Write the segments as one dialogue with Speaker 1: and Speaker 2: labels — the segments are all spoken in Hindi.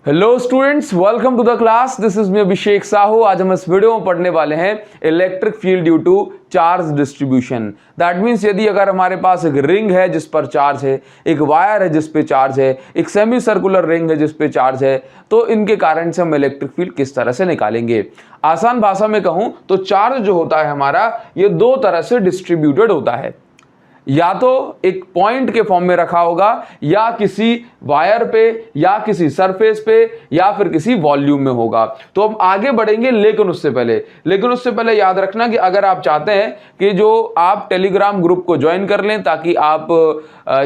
Speaker 1: Hello students, welcome to the class. This is me Abhishek Sahu. आज हम इस वीडियो में पढ़ने वाले हैं electric field due to charge distribution. That means यदि अगर हमारे पास एक रिंग है जिस पर चार्ज है, एक वायर है जिस पे चार्ज है, एक सेमी सर्कुलर रिंग है जिस पे चार्ज है, तो इनके कारण से हम इलेक्ट्रिक फील्ड किस तरह से निकालेंगे। आसान भाषा में कहूं तो चार्ज जो होता है हमारा, ये दो तरह से डिस्ट्रीब्यूटेड होता है। या तो एक पॉइंट के फॉर्म में रखा होगा, या किसी वायर पे, या किसी सरफेस पे, या फिर किसी वॉल्यूम में होगा। तो हम आगे बढ़ेंगे, लेकिन उससे पहले याद रखना कि अगर आप चाहते हैं कि जो आप टेलीग्राम ग्रुप को ज्वाइन कर लें, ताकि आप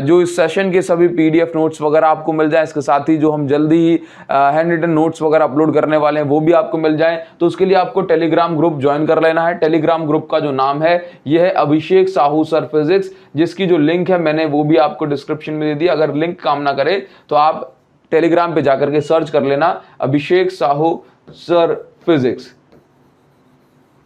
Speaker 1: जो इस सेशन के सभी पीडीएफ नोट्स वगैरह आपको मिल जाए, इसके साथ ही जो हम जल्दी ही हैंड रिटन नोट्स वगैरह अपलोड करने वाले हैं वो भी आपको मिल जाए, तो उसके लिए आपको टेलीग्राम ग्रुप ज्वाइन कर लेना है। टेलीग्राम ग्रुप का जो नाम है यह है अभिषेक साहू सर फिजिक्स, जिसकी जो लिंक है मैंने वो भी आपको डिस्क्रिप्शन में दे दी। अगर लिंक काम ना करे तो आप टेलीग्राम पे जाकर के सर्च कर लेना अभिषेक साहू सर फिजिक्स।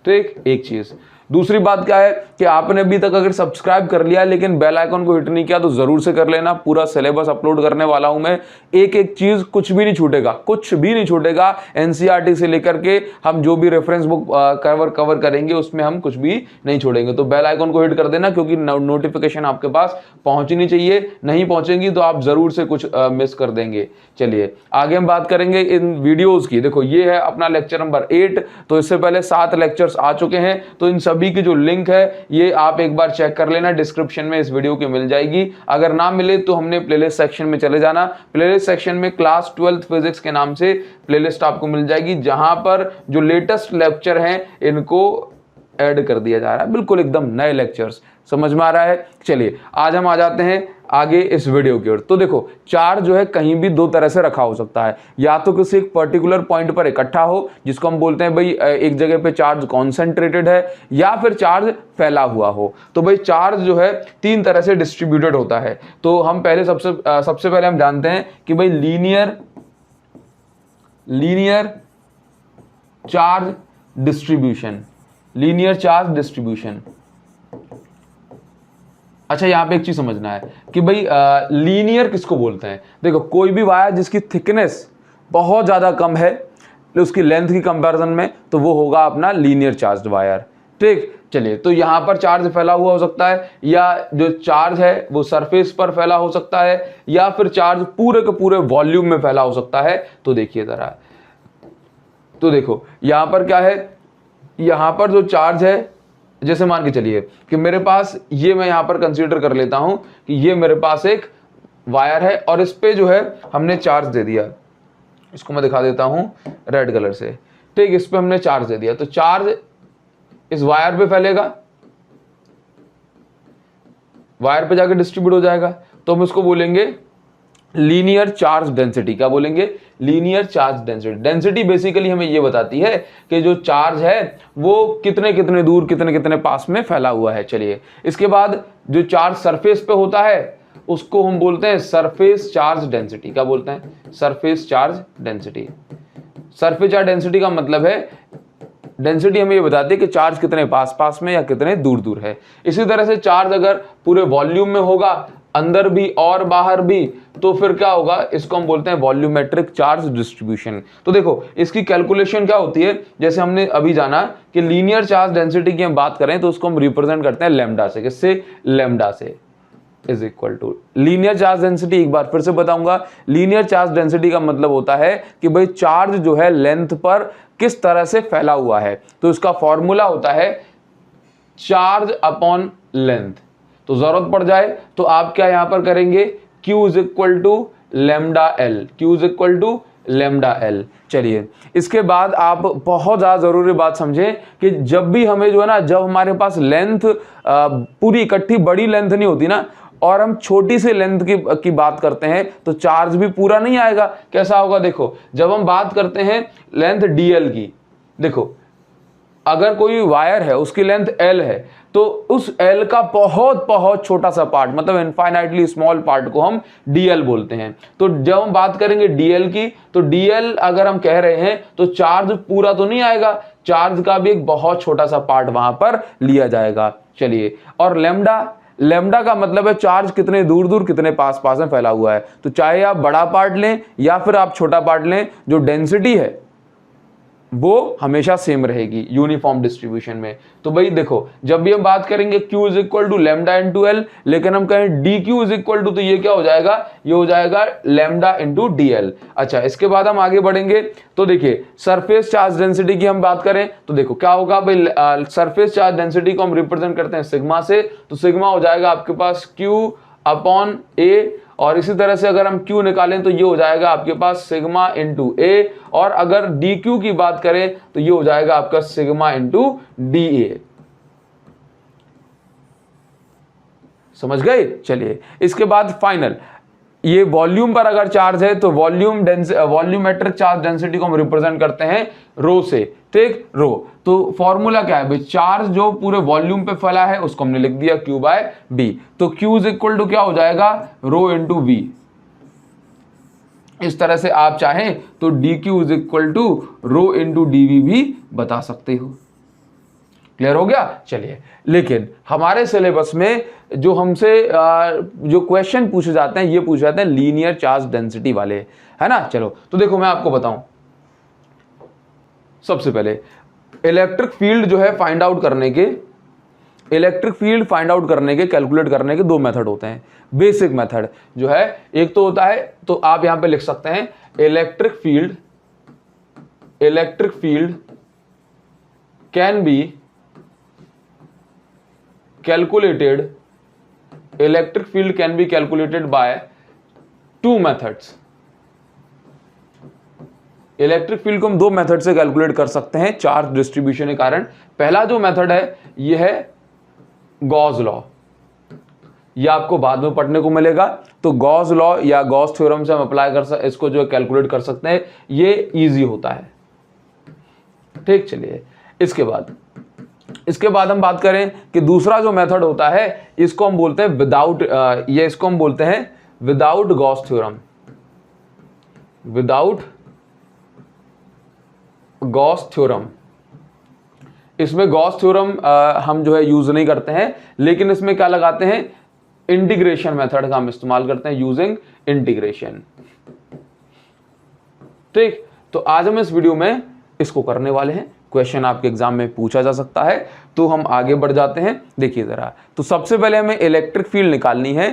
Speaker 1: ठीक, एक चीज। दूसरी बात क्या है कि आपने अभी तक अगर सब्सक्राइब कर लिया लेकिन बेल आइकन को हिट नहीं किया तो जरूर से कर लेना। पूरा सिलेबस अपलोड करने वाला हूं मैं, एक एक चीज, कुछ भी नहीं छूटेगा। एनसीईआरटी से लेकर के हम जो भी रेफरेंस बुक कवर करेंगे उसमें हम कुछ भी नहीं छोड़ेंगे। तो बेल आइकन को हिट कर देना, क्योंकि नोटिफिकेशन आपके पास पहुंचनी चाहिए। नहीं पहुंचेंगी तो आप जरूर से कुछ मिस कर देंगे। चलिए आगे हम बात करेंगे इन वीडियोज की। देखो ये है अपना लेक्चर नंबर 8। तो इससे पहले 7 लेक्चर्स आ चुके हैं, तो इन सभी की जो लिंक है ये आप एक बार चेक कर लेना, डिस्क्रिप्शन में इस वीडियो की मिल जाएगी। अगर ना मिले तो हमने प्लेलिस्ट सेक्शन में चले जाना। प्लेलिस्ट सेक्शन में क्लास 12th फिजिक्स के नाम से प्लेलिस्ट आपको मिल जाएगी, जहां पर जो लेटेस्ट लेक्चर हैं इनको ऐड कर दिया जा रहा है, बिल्कुल एकदम नए लेक्चर्स। समझ में आ रहा है? चलिए आज हम आ जाते हैं आगे इस वीडियो की ओर। तो देखो, चार्ज जो है कहीं भी दो तरह से रखा हो सकता है। या तो किसी एक पर्टिकुलर पॉइंट पर इकट्ठा हो, जिसको हम बोलते हैं भाई एक जगह पे चार्ज कॉन्सेंट्रेटेड है, या फिर चार्ज फैला हुआ हो। तो भाई चार्ज जो है 3 तरह से डिस्ट्रीब्यूटेड होता है। तो हम पहले सबसे पहले हम जानते हैं कि भाई लीनियर चार्ज डिस्ट्रीब्यूशन। अच्छा, यहां पे एक चीज समझना है कि भाई लीनियर किसको बोलते हैं। देखो, कोई भी वायर जिसकी थिकनेस बहुत ज्यादा कम है उसकी लेंथ की कंपैरिजन में, तो वो होगा अपना लीनियर चार्ज वायर। ठीक, चलिए, तो यहां पर चार्ज फैला हुआ हो सकता है, या जो चार्ज है वो सरफेस पर फैला हो सकता है, या फिर चार्ज पूरे के पूरे वॉल्यूम में फैला हो सकता है। तो देखिए जरा, तो देखो यहां पर क्या है, यहां पर जो चार्ज है, जैसे मान के चलिए कि मेरे पास ये, मैं यहां पर कंसीडर कर लेता हूं कि ये मेरे पास एक वायर है और इस पे जो है हमने चार्ज दे दिया। इसको मैं दिखा देता हूं रेड कलर से। ठीक, इस पे हमने चार्ज दे दिया, तो चार्ज इस वायर पे फैलेगा, वायर पे जाके डिस्ट्रीब्यूट हो जाएगा। तो हम इसको बोलेंगे लीनियर चार्ज डेंसिटी। क्या बोलेंगे? Linear charge density. Density basically हमें ये बताती है कि जो चार्ज है वो कितने कितने दूर, कितने कितने पास में फैला हुआ है। चलिए, इसके बाद जो चार्ज सरफेस पे होता है उसको हम बोलते हैं सरफेस चार्ज डेंसिटी। क्या बोलते हैं? Surface charge density. Surface charge density का मतलब है, डेंसिटी हमें ये बताती है कि चार्ज कितने पास में या कितने दूर दूर है। इसी तरह से चार्ज अगर पूरे वॉल्यूम में होगा, अंदर भी और बाहर भी, तो फिर क्या होगा, इसको हम बोलते हैं वॉल्यूमेट्रिक चार्ज डिस्ट्रीब्यूशन। तो देखो, इसकी कैलकुलेशन क्या होती है, जैसे हमने अभी जाना कि लीनियर चार्ज डेंसिटी की हम बात करें तो उसको हम रिप्रेजेंट करते हैं लैम्डा से। किससे? लैम्डा से is equal to linear charge density. एक बार फिर से बताऊंगा, लीनियर चार्ज डेंसिटी का मतलब होता है कि भाई चार्ज जो है लेंथ पर किस तरह से फैला हुआ है। तो इसका फॉर्मूला होता है चार्ज अपॉन लेंथ। तो जरूरत पड़ जाए तो आप क्या यहां पर करेंगे, Q is equal to lambda L. Q is equal to lambda L. चलिए, इसके बाद आप बहुत ज्यादा जरूरी बात समझें कि जब भी हमें जो है ना, जब हमारे पास लेंथ पूरी इकट्ठी बड़ी लेंथ नहीं होती ना, और हम छोटी सी लेंथ की बात करते हैं, तो चार्ज भी पूरा नहीं आएगा। कैसा होगा? देखो, जब हम बात करते हैं लेंथ dl की, देखो अगर कोई वायर है उसकी लेंथ l है, तो उस l का बहुत बहुत छोटा सा पार्ट, मतलब इनफाइनाइटली स्मॉल पार्ट को हम dl बोलते हैं। तो जब हम बात करेंगे dl की, तो dl अगर हम कह रहे हैं तो चार्ज पूरा तो नहीं आएगा, चार्ज का भी एक बहुत छोटा सा पार्ट वहां पर लिया जाएगा। चलिए, और लेमडा लेमडा का मतलब है चार्ज कितने दूर दूर कितने पास पास में फैला हुआ है। तो चाहे आप बड़ा पार्ट लें या फिर आप छोटा पार्ट लें, जो डेंसिटी है वो हमेशा सेम रहेगी यूनिफॉर्म डिस्ट्रीब्यूशन में। तो भाई देखो, जब भी हम बात करेंगे Q is equal to lambda into L, लेकिन हम कहें dQ इज इक्वल टू, तो ये क्या हो जाएगा, ये हो जाएगा लेमडा इंटू DL। अच्छा, इसके बाद हम आगे बढ़ेंगे तो देखिए सरफेस चार्ज डेंसिटी की हम बात करें तो देखो क्या होगा भाई, सरफेस चार्ज डेंसिटी को हम रिप्रेजेंट करते हैं सिग्मा से, तो सिग्मा हो जाएगा आपके पास Q अपॉन ए, और इसी तरह से अगर हम Q निकालें तो ये हो जाएगा आपके पास सिग्मा इंटू ए, और अगर dQ की बात करें तो ये हो जाएगा आपका सिग्मा इंटू DA। समझ गए? चलिए इसके बाद फाइनल, ये वॉल्यूम पर अगर चार्ज है तो वॉल्यूमेट्रिक चार्ज डेंसिटी को हम रिप्रेजेंट करते हैं रो से, ठीक, रो। तो फॉर्मूला क्या है भाई, चार्ज जो पूरे वॉल्यूम पे फैला है उसको हमने लिख दिया Q बाय B। तो Q इज इक्वल टू क्या हो जाएगा, रो इंटू V। इस तरह से आप चाहें तो dQ is equal to rho into dV भी बता सकते हो। क्लियर हो गया? चलिए, लेकिन हमारे सिलेबस में जो हमसे जो क्वेश्चन पूछे जाते हैं, ये पूछे जाते हैं लीनियर चार्ज डेंसिटी वाले, है ना। चलो तो देखो मैं आपको बताऊं, सबसे पहले इलेक्ट्रिक फील्ड जो है फाइंड आउट करने के, कैलकुलेट करने के दो मेथड होते हैं। बेसिक मेथड जो है एक तो होता है, तो आप यहां पे लिख सकते हैं electric field can be calculated, electric field can be calculated by two methods. Electric field को हम दो मेथड से कैलकुलेट कर सकते हैं चार्ज डिस्ट्रीब्यूशन के कारण। पहला जो मेथड है ये है गॉस लॉ, ये आपको बाद में पढ़ने को मिलेगा। तो गॉस लॉ या गॉस थ्योरम से हम अप्लाई कर इसको जो कैलकुलेट कर सकते हैं, ये इजी होता है, ठीक। चलिए इसके बाद हम बात करें कि दूसरा जो मेथड होता है इसको हम बोलते हैं विदाउट गॉस थ्योरम, इसमें गॉस थ्योरम हम जो है यूज नहीं करते हैं, लेकिन इसमें क्या लगाते हैं, इंटीग्रेशन मेथड का हम इस्तेमाल करते हैं, यूजिंग इंटीग्रेशन, ठीक। तो आज हम इस वीडियो में इसको करने वाले हैं। क्वेश्चन आपके एग्जाम में पूछा जा सकता है, तो हम आगे बढ़ जाते हैं। देखिए जरा, तो सबसे पहले हमें इलेक्ट्रिक फील्ड निकालनी है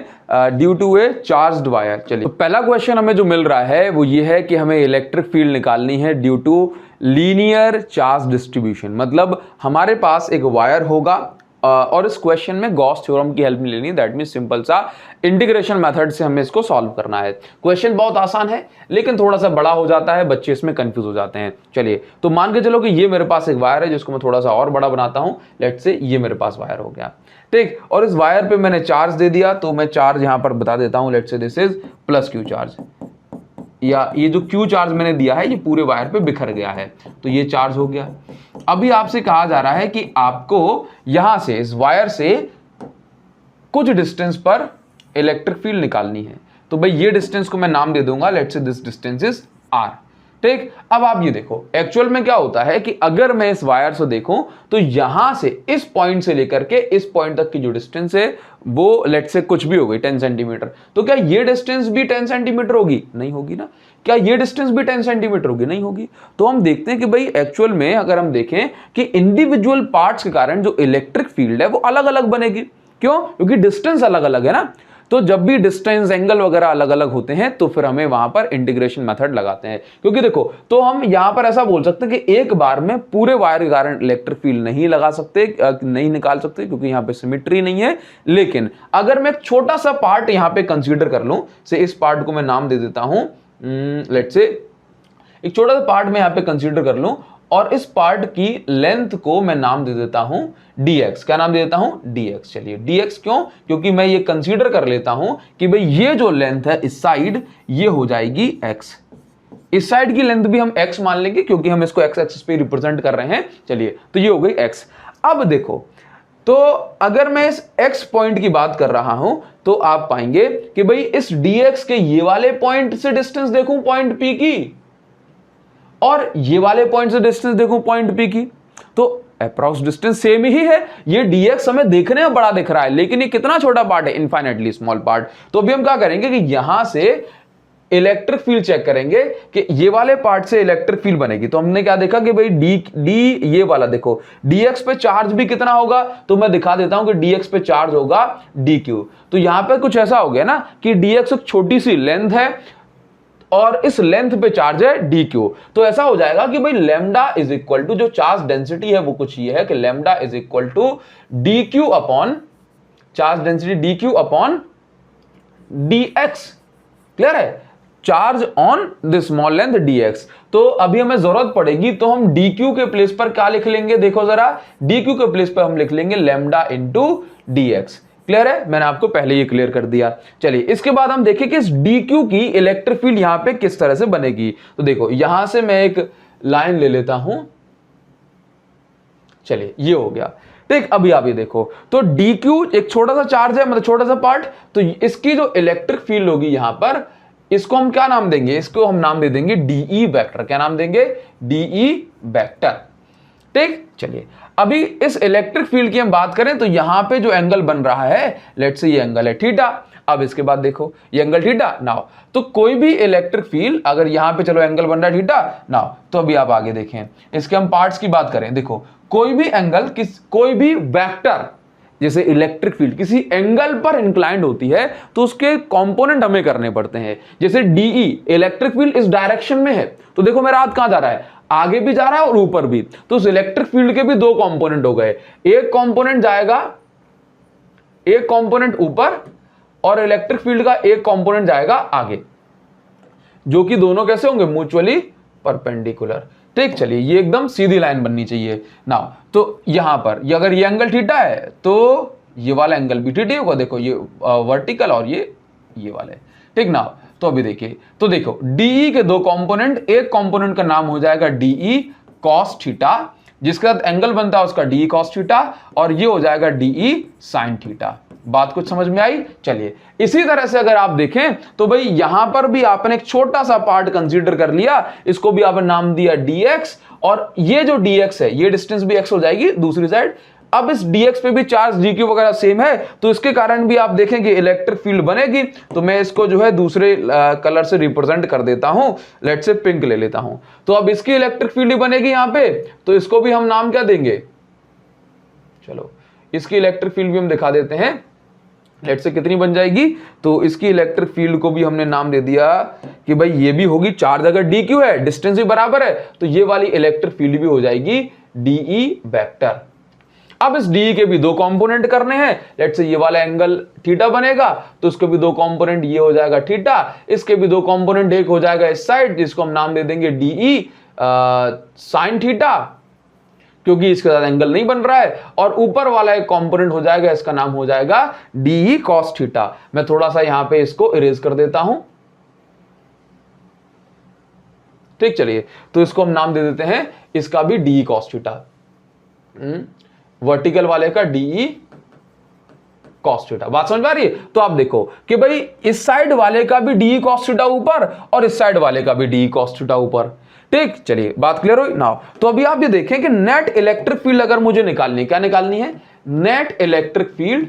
Speaker 1: due to a charged wire. चलिए, तो पहला क्वेश्चन हमें जो मिल रहा है वो ये है कि हमें इलेक्ट्रिक फील्ड निकालनी है due to linear charge distribution. मतलब हमारे पास एक वायर होगा और इस क्वेश्चन में गॉस थ्योरम की हेल्प लेनी है। दैट मींस सिंपल सा इंटीग्रेशन मेथड से हमें इसको सॉल्व करना है। क्वेश्चन बहुत आसान है, लेकिन थोड़ा सा बड़ा हो जाता है, बच्चे इसमें कंफ्यूज हो जाते हैं। चलिए, तो मान के चलो कि ये मेरे पास एक वायर है जिसको मैं थोड़ा सा और बड़ा बनाता हूं। लेट्स से ये मेरे पास वायर हो गया, ठीक। और इस वायर पे मैंने चार्ज दे दिया, तो मैं चार्ज यहां पर बता देता हूं। Let's say this is plus Q charge, या ये जो Q चार्ज मैंने दिया है ये पूरे वायर पे बिखर गया है, तो ये चार्ज हो गया। अभी आपसे कहा जा रहा है कि आपको यहां से, इस वायर से कुछ डिस्टेंस पर इलेक्ट्रिक फील्ड निकालनी है। तो भाई ये डिस्टेंस को मैं नाम दे दूंगा, let's say this distance is R, ठीक। अब आप ये देखो, एक्चुअल में क्या होता है कि अगर मैं इस वायर से देखूं तो यहां से इस पॉइंट से लेकर के इस पॉइंट तक की जो डिस्टेंस है वो लेट्स से कुछ भी हो गई 10 सेंटीमीटर। तो क्या ये डिस्टेंस भी 10 सेंटीमीटर होगी? नहीं होगी ना। क्या ये डिस्टेंस भी 10 सेंटीमीटर होगी? नहीं होगी। तो हम देखते हैं कि भाई एक्चुअल में अगर हम देखें कि इंडिविजुअल पार्ट्स के कारण जो इलेक्ट्रिक फील्ड है वो अलग अलग बनेगी। क्यों? क्योंकि डिस्टेंस अलग अलग है ना। तो जब भी डिस्टेंस, एंगल वगैरह अलग अलग होते हैं तो फिर हमें वहां पर इंटीग्रेशन मेथड लगाते हैं। क्योंकि देखो, तो हम यहां पर ऐसा बोल सकते हैं कि एक बार में पूरे वायर के कारण इलेक्ट्रिक फील्ड नहीं लगा सकते, नहीं निकाल सकते, क्योंकि यहां पे सिमेट्री नहीं है। लेकिन अगर मैं एक छोटा सा पार्ट यहां पे कंसीडर कर लूं, से इस पार्ट को मैं नाम दे देता हूं, लेट्स से एक छोटा सा पार्ट मैं यहां पे कंसीडर कर लूं, और इस पार्ट की लेंथ को मैं नाम दे देता हूं dx। क्या नाम दे देता हूं? dx। चलिए, dx क्यों? क्योंकि मैं ये कंसीडर कर लेता हूं कि भाई ये जो लेंथ है इस साइड, ये हो जाएगी x। इस साइड की लेंथ भी हम x मान लेंगे, क्योंकि हम इसको x एक्सिस पे रिप्रेजेंट कर रहे हैं। चलिए, तो ये हो गई x। अब देखो, तो अगर मैं इस x पॉइंट की बात कर रहा हूं तो आप पाएंगे कि भाई इस dx के ये वाले पॉइंट से डिस्टेंस देखूं पॉइंट P की, और ये वाले पॉइंट से डिस्टेंस देखूं पॉइंट P की, तो अप्रॉक्स डिस्टेंस सेम ही है, ये dx हमें देखने में बड़ा दिख रहा है लेकिन ये कितना छोटा पार्ट है, इनफाइनाइटली स्मॉल पार्ट। तो अभी हम क्या करेंगे कि यहां से इलेक्ट्रिक फील्ड चेक करेंगे कि ये वाले पार्ट से इलेक्ट्रिक फील्ड बनेगी। तो हमने क्या देखा कि भाई डी ये वाला देखो dx पे चार्ज भी कितना होगा, तो मैं दिखा देता हूं कि dx पे चार्ज होगा dq। तो यहां पे कुछ ऐसा हो गया ना कि dx एक छोटी सी लेंथ है और इस लेंथ पे चार्ज है dq। तो ऐसा हो जाएगा कि भाई लैम्डा इज इक्वल टू जो चार्ज डेंसिटी है वो कुछ ये है कि lambda is equal to dq upon charge density dq upon dx। Clear है, charge on this small length dx। तो अभी हमें जरूरत पड़ेगी तो हम dq के प्लेस पर क्या लिख लेंगे, देखो जरा dq के प्लेस पर हम लिख लेंगे लैम्डा इंटू dx। क्लियर है, मैंने आपको पहले ही क्लियर कर दिया। चलिए इसके बाद हम देखें कि इस dq की इलेक्ट्रिक फील्ड यहां पे किस तरह से बनेगी। तो देखो यहां से मैं एक लाइन ले लेता हूं, चलिए ये हो गया ठीक। अभी आप ये देखो तो dq एक छोटा सा चार्ज है, मतलब छोटा सा पार्ट, तो इसकी जो इलेक्ट्रिक फील्ड होगी यहां पर, इसको हम क्या नाम देंगे, इसको हम नाम दे देंगे डीई वेक्टर। क्या नाम देंगे, डीई वेक्टर। ठीक, चलिए अभी इस इलेक्ट्रिक फील्ड की हम बात करें तो यहां पे जो एंगल बन रहा है, लेट्स से ये एंगल है थीटा। अब इसके बाद देखो ये एंगल थीटा नाउ, तो कोई भी इलेक्ट्रिक फील्ड अगर यहां पे चलो एंगल बन रहा है थीटा नाउ, तो अभी आप आगे देखें इसके हम पार्ट्स की बात करें। देखो कोई भी एंगल कोई भी वेक्टर जैसे इलेक्ट्रिक फील्ड किसी एंगल पर इंक्लाइंड होती है तो उसके कंपोनेंट हमें करने पड़ते हैं। जैसे डीई इलेक्ट्रिक फील्ड इस डायरेक्शन में है, तो देखो मेरा हाथ कहां जा रहा है, आगे भी जा रहा है और ऊपर भी। तो उस इलेक्ट्रिक फील्ड के भी दो कंपोनेंट हो गए, एक कंपोनेंट जाएगा, एक कंपोनेंट ऊपर और इलेक्ट्रिक फील्ड का एक कंपोनेंट जाएगा आगे, जो कि दोनों कैसे होंगे, म्यूचुअली परपेंडिकुलर। ठीक, चलिए ये एकदम सीधी लाइन बननी चाहिए ना। तो यहां पर अगर ये एंगल थीटा है तो ये वाला एंगल भी थीटा होगा। देखो ये वर्टिकल और ये वाले, ठीक ना। तो अभी देखिए, तो देखो डीई के दो कंपोनेंट, एक कंपोनेंट का नाम हो जाएगा डीई कॉस थीटा, जिसके साथ एंगल बनता है उसका डीई कॉस थीटा, और ये हो जाएगा डीई साइन थीटा। बात कुछ समझ में आई। चलिए इसी तरह से अगर आप देखें तो भाई यहां पर भी आपने एक छोटा सा पार्ट कंसीडर कर लिया, इसको भी आपने नाम दिया dx, और ये जो dx है ये डिस्टेंस भी x हो जाएगी दूसरी साइड। अब इस dx पे भी चार्ज dq वगैरह सेम है, तो इसके कारण भी आप देखेंगे इलेक्ट्रिक फील्ड बनेगी। तो मैं इसको जो है दूसरे कलर से रिप्रेजेंट कर देता हूं, लेट्स से पिंक ले लेता हूं। तो अब इसकी इलेक्ट्रिक फील्ड बनेगी यहां पे, तो इसको भी हम नाम क्या देंगे, चलो इसकी इलेक्ट्रिक फील्ड भी हम दिखा देते हैं, लेट्स से कितनी बन जाएगी। तो इसकी इलेक्ट्रिक फील्ड को भी हमने नाम दे दिया कि भाई ये भी होगी, चार्ज अगर dq है, डिस्टेंस भी बराबर है, तो ये वाली इलेक्ट्रिक फील्ड भी हो जाएगी डीई वेक्टर। अब इस डीई के भी दो कंपोनेंट करने हैं, लेट्स से ये वाला एंगल थीटा बनेगा, तो उसके भी दो कंपोनेंट ये हो जाएगा थीटा, इसके भी दो कंपोनेंट, एक हो जाएगा इस साइड जिसको हम नाम दे देंगे डीई साइन थीटा, क्योंकि इसके साथ एंगल नहीं बन रहा है, और ऊपर वाला एक कंपोनेंट हो जाएगा, इसका नाम हो जाएगा डीई कॉस थीटा। मैं थोड़ा सा यहां पे इसको इरेज कर देता हूं। ठीक, चलिए तो इसको हम नाम दे देते हैं इसका भी डीई कॉस थीटा, वर्टिकल वाले का डीई कॉस थीटा। बात समझ में आ रही है। तो आप देखो कि भाई इस साइड वाले का भी डीई कॉस थीटा ऊपर और इस साइड वाले का भी डीई कॉस थीटा ऊपर। ठीक, चलिए बात क्लियर हुई ना। तो अभी आप ये देखें कि नेट इलेक्ट्रिक फील्ड अगर मुझे निकालनी है, क्या निकालनी है, net electric field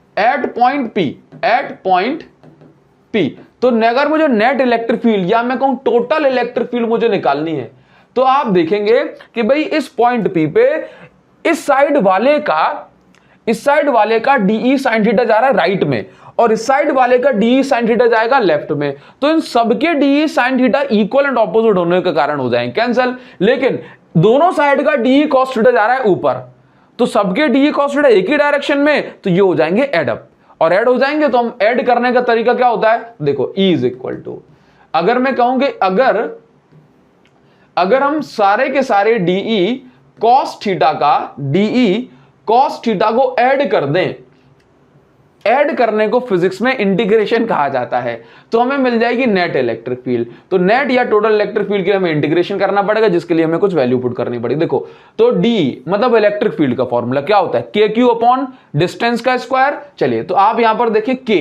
Speaker 1: at point P। तो अगर मुझे नेट इलेक्ट्रिक फील्ड या मैं कहूं टोटल इलेक्ट्रिक फील्ड मुझे निकालनी है, तो आप देखेंगे कि भाई इस पॉइंट P पे इस साइड वाले का डीई साइन थीटा जा रहा है राइट में, और इस साइड वाले का डीई साइन थीटा जाएगा लेफ्ट में। तो इन सबके d E sine theta equal and opposite होने के कारण हो जाएंगे कैंसिल, लेकिन दोनों साइड का डीई कॉस थीटा जा रहा है ऊपर, तो सबके डीई कॉस थीटा एक ही डायरेक्शन में, तो ये हो जाएंगे एड अप, और ऐड हो जाएंगे। तो हम ऐड करने का तरीका क्या होता है, देखो E इज इक्वल टू, अगर मैं कहूं कि अगर हम सारे के सारे डीई कॉस थीटा को ऐड कर दें, ऐड करने को फिजिक्स में इंटीग्रेशन कहा जाता है, तो हमें मिल जाएगी नेट इलेक्ट्रिक फील्ड। तो नेट या टोटल इलेक्ट्रिक फील्ड के लिए हमें इंटीग्रेशन करना पड़ेगा, जिसके लिए हमें कुछ वैल्यू पुट करनी पड़ेगी। देखो तो डी मतलब इलेक्ट्रिक फील्ड का फॉर्मूला क्या होता है, KQ अपॉन डिस्टेंस का स्क्वायर। चलिए तो आप यहां पर देखिए K,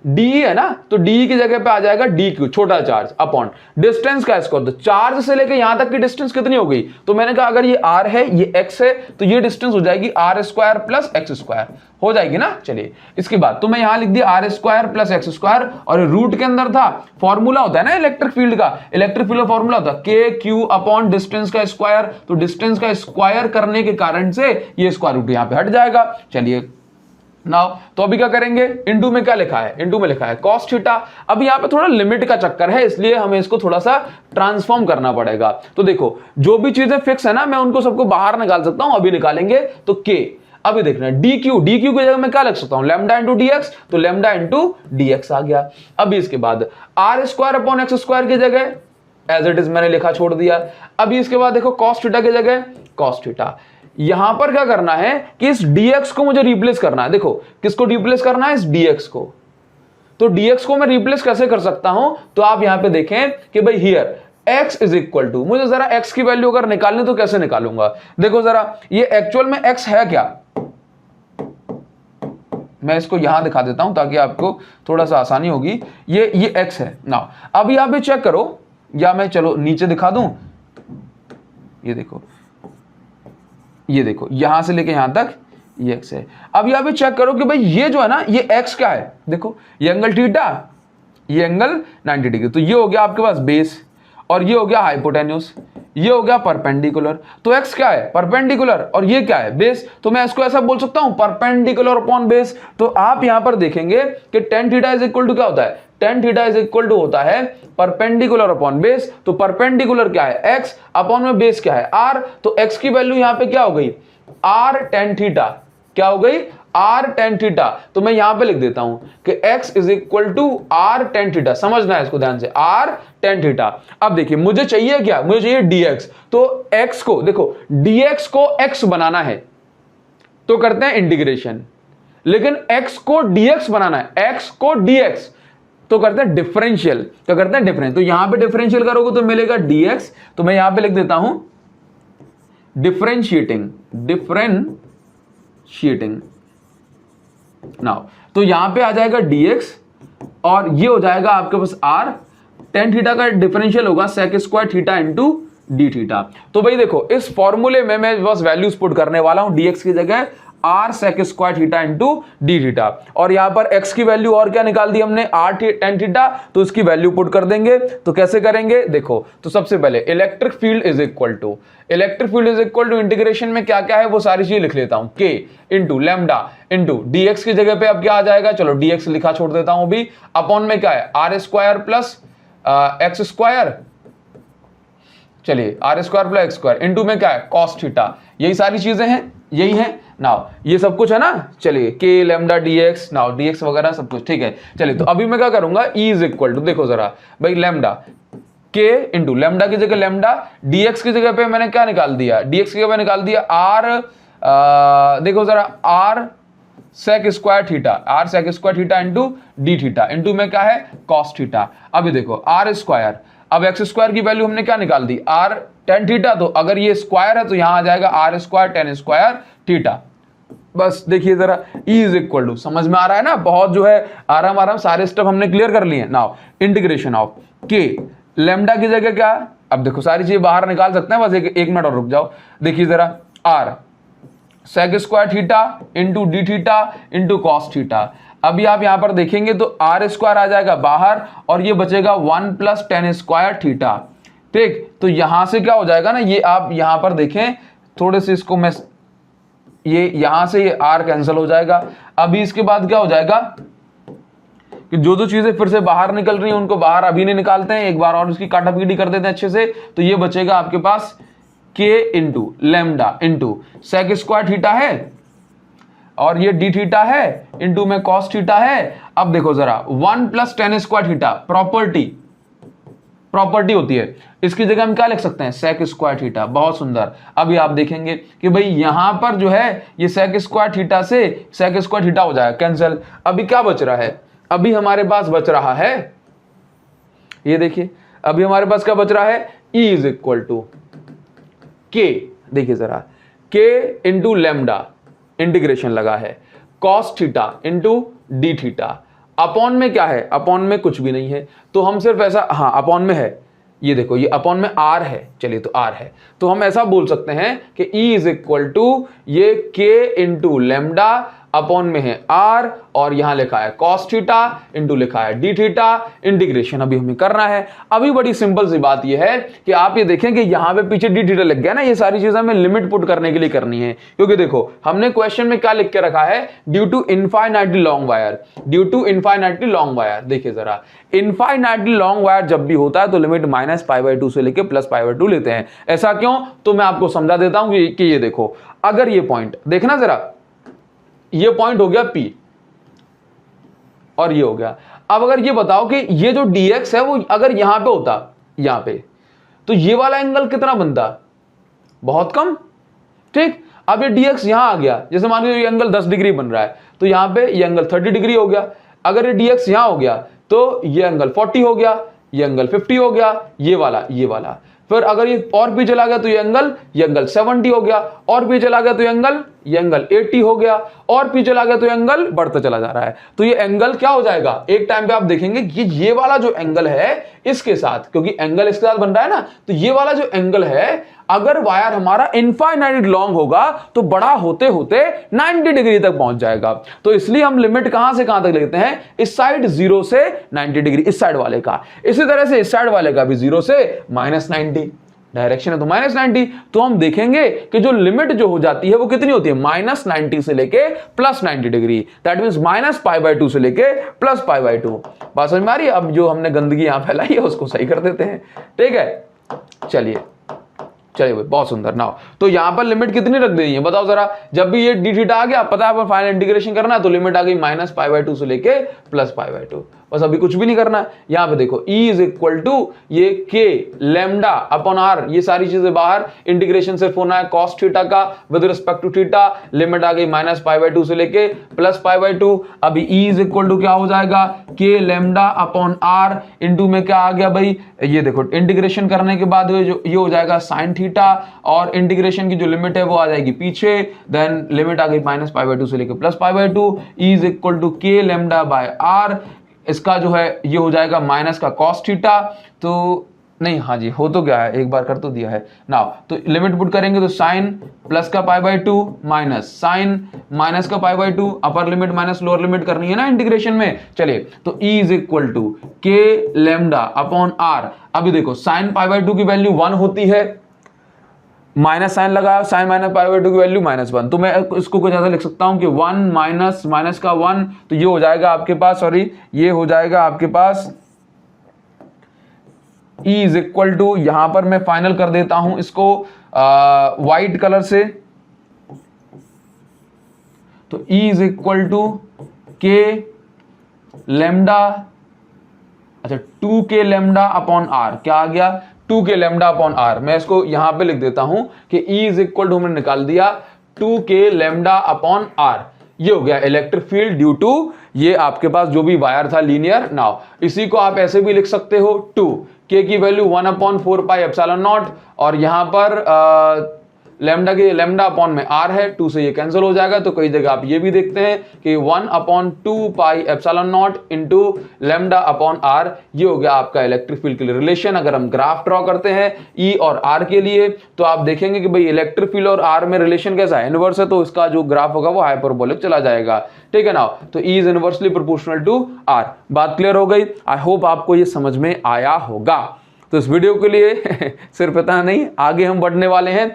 Speaker 1: डी है ना, तो डी की जगह पे आ जाएगा डी क्यू, छोटा चार्ज, अपॉन डिस्टेंस का स्क्वायर। तो चार्ज से लेकर यहां तक की डिस्टेंस कितनी हो गई, तो मैंने कहा अगर ये आर है ये एक्स है तो ये डिस्टेंस हो जाएगी r square plus x square, हो जाएगी ना। चलिए इसके बाद तो मैं यहां लिख दिया r square plus x square, और रूट के अंदर था, फॉर्मूला होता है ना इलेक्ट्रिक फील्ड का, इलेक्ट्रिक फील्ड का फॉर्मूला होता है के क्यू अपॉन डिस्टेंस का स्क्वायर, तो डिस्टेंस का स्क्वायर करने के कारण से ये स्क्वायर रूट यहां पे हट जाएगा। चलिए नाउ तो अभी क्या करेंगे, इनटू में क्या लिखा है, इनटू में लिखा है cos थीटा। अब यहाँ पे थोड़ा लिमिट का चक्कर है, इसलिए हमें इसको थोड़ा सा ट्रांसफॉर्म करना पड़ेगा। तो देखो जो भी चीजें फिक्स है ना, मैं उनको सबको बाहर निकाल सकता हूं, अभी निकालेंगे। तो k अभी देखना डी क्यू की जगह मैं क्या लिख सकता हूं, लैम्डा इंटू डी एक्स, तो लैम्डा इंटू डी एक्स आ गया। अभी इसके बाद r square upon x square की जगह एज इट इज मैंने लिखा छोड़ दिया। अभी इसके बाद देखो cos थीटा की जगह cos थीटा। यहां पर क्या करना है कि इस dx को मुझे रिप्लेस करना है। देखो किसको रिप्लेस करना है, इस dx को। तो dx को मैं रिप्लेस कैसे कर सकता हूं, तो आप यहां पे देखें कि भाई here x is equal to, मुझे जरा x की वैल्यू अगर निकालनी तो कैसे निकालूंगा, देखो जरा ये एक्चुअल में x है क्या, मैं इसको यहां दिखा देता हूं ताकि आपको थोड़ा सा आसानी होगी। ये x है ना। अभी आप ये चेक करो, या मैं चलो नीचे दिखा दूं, ये देखो यहां से लेके यहां तक ये x है। अब यहां पे चेक करो कि भाई ये जो है ना ये x क्या है, देखो ये एंगल थीटा, ये एंगल 90 डिग्री, तो ये हो गया आपके पास बेस, और ये हो गया हाइपोटेन्यूस, ये हो गया परपेंडिकुलर। तो x क्या है, परपेंडिकुलर, और ये क्या है, बेस। तो मैं इसको ऐसा बोल सकता हूं परपेंडिकुलर अपॉन बेस। तो आप यहां पर देखेंगे कि tan theta is equal to क्या होता है, tan theta is equal to होता है परपेंडिकुलर अपॉन बेस। तो परपेंडिकुलर क्या है x, अपॉन में बेस क्या है r, तो x की वैल्यू यहां पे क्या हो गई, r tan थीटा, क्या हो गई r tan थीटा। तो मैं यहां पे लिख देता हूं कि x is equal to r tan theta, समझना है इसको ध्यान से, r tan थीटा। अब देखिए मुझे चाहिए क्या, मुझे चाहिए dx, तो x को देखो dx को x बनाना है तो करते हैं इंटीग्रेशन, लेकिन x को dx बनाना है, x को dx तो करते हैं डिफरेंशियल, तो करते हैं डिफरेंस। तो यहां पे डिफरेंशियल करोगे तो मिलेगा dx, तो मैं यहां पे लिख देता हूं डिफरेंशिएटिंग नाउ। तो यहां पे आ जाएगा dx, और ये हो जाएगा आपके पास r, tan थीटा का डिफरेंशियल होगा sec square theta into d theta. तो भाई देखो इस फॉर्मूले में मैं बस वैल्यूज पुट करने वाला हूं, dx की जगह r sec square theta into d theta, और यहां पर x की वैल्यू और क्या निकाल दी हमने, r tan थीटा, तो इसकी वैल्यू पुट कर देंगे। तो कैसे करेंगे, देखो तो सबसे पहले electric field is equal to integration में क्या क्या है वो सारी चीजें लिख लेता हूं, k into lambda into dx की जगह पे अब क्या आ जाएगा, चलो dx लिखा छोड़ देता हूं अभी, अपॉन में क्या है r square plus x square, चलिए r square plus x square into में क्या है cos थीटा। यही सारी चीजें हैं, यही है नाउ, ये सब कुछ है ना। चलिए के लैम्डा dx, नाउ dx वगैरह सब कुछ ठीक है। चलिए तो अभी मैं क्या करूंगा, e इज इक्वल टू, देखो जरा भाई लैम्डा के इंटू लैम्डा की जगह लैम्डा, dx की जगह पे मैंने क्या निकाल दिया, dx की जगह पे निकाल दिया r, देखो जरा r sec square theta into d theta, into में क्या है cos थीटा। अभी देखो r स्क्वायर, अब एक्स स्क्वायर की वैल्यू हमने क्या निकाल दी, r tan थीटा, तो अगर ये स्क्वायर है तो यहां आ जाएगा r square tan square theta. बस देखिए जरा e इज इक्वल टू, समझ में आ रहा है ना, बहुत जो है आराम सारे स्टेप हमने क्लियर कर लिए। Now integration of k, lambda की जगह क्या, अब देखो सारी चीजें बाहर निकाल सकते हैं, बस एक मिनट और रुक जाओ। देखिए जरा r sec square theta into d theta into cos theta. अभी आप यहां पर देखेंगे तो r स्क्वायर आ जाएगा बाहर, और ये बचेगा 1 प्लस tan स्क्वायर थीटा, ठीक। तो यहां से क्या हो जाएगा ना, ये आप यहां पर देखें थोड़े से, इसको मैं ये यहां से ये r कैंसिल हो जाएगा। अभी इसके बाद क्या हो जाएगा कि जो चीजें फिर से बाहर निकल रही हैं उनको बाहर अभी नहीं निकालते हैं, एक बार और इसकी काटापीटी कर देते हैं अच्छे से। तो ये बचेगा आपके पास k into lambda into sec square theta है, और ये डी थीटा है इंटू में cos थीटा है। अब देखो जरा 1 plus tan square theta, property होती है, इसकी जगह हम क्या लिख सकते हैं, sec स्क्वायर थीटा। बहुत सुंदर। अभी आप देखेंगे कि भाई यहां पर जो है ये sec स्क्वायर थीटा से sec स्क्वायर थीटा हो जाएगा कैंसिल। अभी क्या बच रहा है, अभी हमारे पास बच रहा है, ये देखिए अभी हमारे पास क्या बच रहा है, e is equal to k, देखिए जरा k इंटू लैम्डा इंटीग्रेशन लगा है cos theta into d theta, upon में क्या है, अपॉन में कुछ भी नहीं है, तो हम सिर्फ ऐसा, हाँ अपॉन में है, ये देखो ये अपॉन में r है, चलिए तो r है, तो हम ऐसा बोल सकते हैं कि E इज इक्वल टू ये k इंटू लेमडा, अपॉन में है r और यहां लिखा है cos थीटा इंटू लिखा है d थीटा, इंटीग्रेशन अभी हमें करना है। अभी बड़ी सिंपल सी बात यह है कि आप ये देखें कि यहां पे पीछे d थीटा लग गया ना, ये सारी चीजें हमें लिमिट पुट करने के लिए करनी है, क्योंकि देखो हमने क्वेश्चन में क्या लिख के रखा है, due to infinitely long wire, due to infinitely long wire. देखिए जरा, इनफाइनाइटली लॉन्ग वायर जब भी होता है तो लिमिट -π/2 से लेके +π/2 लेते हैं। ऐसा क्यों, तो मैं आपको समझा देता हूं कि ये देखो, अगर ये पॉइंट देखना जरा, ये पॉइंट हो गया P और ये हो गया, अब अगर ये बताओ कि ये जो dx है वो अगर यहां पे होता, यहां पे, तो ये वाला एंगल कितना बनता, बहुत कम, ठीक। अब ये dx यहां आ गया, जैसे मान लीजिए ये एंगल 10 डिग्री बन रहा है, तो यहां पे ये एंगल 30 डिग्री हो गया। अगर ये dx यहां हो गया तो ये एंगल 40 हो गया, ये एंगल 50 हो गया, ये वाला। फिर अगर ये और भी चला गया तो ये एंगल 70 हो गया, और भी चला गया तो ये एंगल 80 हो गया, और भी चला गया तो एंगल बढ़ता चला जा रहा है। तो ये एंगल क्या हो जाएगा, एक टाइम पे आप देखेंगे कि ये वाला जो एंगल है इसके साथ, क्योंकि एंगल इसके साथ बन रहा है ना, तो ये वाला जो एंगल है, अगर वायर हमारा इनफाइनाइट लॉन्ग होगा तो बड़ा होते होते 90 डिग्री तक पहुंच जाएगा। तो इसलिए हम लिमिट कहां से कहां तक लेते हैं, इस साइड 0 से 90 डिग्री, इस साइड वाले का, इसी तरह से इस साइड वाले का भी 0 से -90, डायरेक्शन है तो -90। तो हम देखेंगे कि जो लिमिट जो हो जाती है वो कितनी होती है, -90 से लेके +90 डिग्री, दैट मींस -π/2 से लेके +π/2। बात समझ में आ रही है। अब जो हमने गंदगी यहां फैलाई है उसको सही कर देते हैं, ठीक है। चलिए भाई, बहुत सुंदर ना। तो यहां पर लिमिट कितनी रख देनी है बताओ जरा, जब भी ये d थीटा आ गया, पता है फाइनल इंटीग्रेशन करना है, तो लिमिट आ गई -π/2 से लेके +π/2, बस अभी कुछ भी नहीं करना है। यहां पे देखो E इज इक्वल टू ये k लेमडा अपॉन r, ये सारी चीजें बाहर, इंटीग्रेशन सिर्फ होना है cos थीटा का with respect to theta, limit आ गई -π/2 से लेके +π/2। अभी E इज इक्वल टू क्या हो जाएगा, k lambda upon r into में क्या आ गया भाई, ये देखो इंटीग्रेशन करने के बाद ये हो जाएगा sin थीटा, और इंटीग्रेशन की जो लिमिट है वो आ जाएगी पीछे, देन लिमिट आ गई -π/2 से लेके +π/2। E is equal to k lambda by r, इसका जो है ये हो जाएगा माइनस का cos थीटा, तो नहीं, हाँ जी हो तो गया है, एक बार कर तो दिया है ना। तो लिमिट पुट करेंगे तो साइन प्लस का π/2 माइनस साइन माइनस का π/2, upper limit minus lower limit करनी है ना इंटीग्रेशन में। चलिए, तो E is equal to k lambda upon r। अभी देखो साइन π/2 की वैल्यू 1 होती है, माइनस साइन लगाया, साइन -π/2 की वैल्यू -1, तो मैं इसको कुछ ऐसा लिख सकता हूं कि 1 माइनस का 1, तो ये हो जाएगा आपके पास, सॉरी ये हो जाएगा आपके पास E इज इक्वल टू, यहां पर मैं फाइनल कर देता हूं इसको व्हाइट कलर से, तो E is equal to k lambda, अच्छा 2k लेमडा अपॉन r, क्या आ गया 2k लेमडा अपॉन r। मैं इसको यहां पे लिख देता हूं कि E इज इक्वल टू हमने निकाल दिया 2k लेमडा अपॉन r, ये हो गया इलेक्ट्रिक फील्ड ड्यू टू ये आपके पास जो भी वायर था लीनियर। नाउ इसी को आप ऐसे भी लिख सकते हो, 2k की वैल्यू 1/4πε0, और यहां पर लेमडा के लेमडा अपॉन में r है, 2 से ये कैंसिल हो जाएगा। तो कई जगह आप ये भी देखते हैं कि 1/2πε0 इंटू लेमडा अपॉन r, ये हो गया आपका इलेक्ट्रिक फील्ड के लिए रिलेशन। अगर हम ग्राफ ड्रॉ करते हैं E और R के लिए, तो आप देखेंगे कि भाई इलेक्ट्रिक फील्ड और R में रिलेशन कैसा है, इनवर्स है, तो इसका जो ग्राफ होगा वो हाइपरबोलिक चला जाएगा, ठीक है ना। तो E is inversely proportional to R। बात क्लियर हो गई, आई होप आपको ये समझ में आया होगा। तो इस वीडियो के लिए सिर्फ इतना नहीं, आगे हम बढ़ने वाले हैं।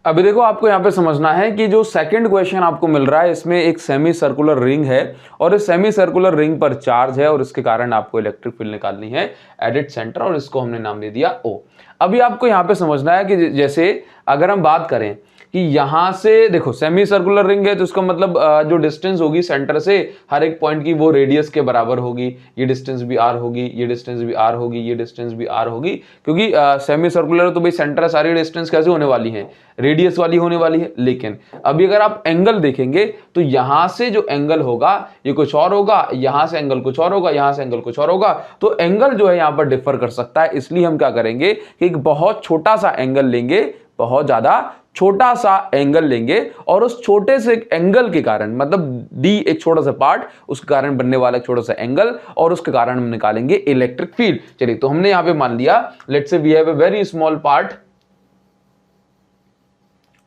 Speaker 1: अभी देखो, आपको यहाँ पे समझना है कि जो सेकंड क्वेश्चन आपको मिल रहा है इसमें एक सेमी सर्कुलर रिंग है, और इस सेमी सर्कुलर रिंग पर चार्ज है, और इसके कारण आपको इलेक्ट्रिक फील्ड निकालनी है एट इट सेंटर, और इसको हमने नाम दे दिया O। अभी आपको यहाँ पे समझना है कि जैसे अगर हम बात करें कि यहां से देखो सेमी सर्कुलर रिंग है, तो इसका मतलब जो डिस्टेंस होगी सेंटर से हर एक पॉइंट की वो रेडियस के बराबर होगी। ये डिस्टेंस भी r होगी, ये डिस्टेंस भी r होगी, ये डिस्टेंस भी r होगी, क्योंकि सेमी सर्कुलर तो भाई सेंटर सारी डिस्टेंस कैसे होने वाली है, रेडियस वाली होने वाली है। लेकिन अभी अगर आप एंगल देखेंगे तो यहां से जो एंगल होगा ये कुछ और होगा, यहां से एंगल कुछ और होगा, यहां से एंगल कुछ और होगा। तो एंगल जो है यहां पर डिफर कर सकता है, इसलिए हम क्या करेंगे कि एक बहुत छोटा सा एंगल लेंगे बहुत ज्यादा छोटा सा एंगल लेंगे और उस छोटे से एंगल के कारण, मतलब डी एक छोटा सा पार्ट, उसके कारण बनने वाला एक छोटा सा एंगल, और उसके कारण हम निकालेंगे इलेक्ट्रिक फील्ड। चलिए, तो हमने यहां पे मान लिया, let's say we have a very small part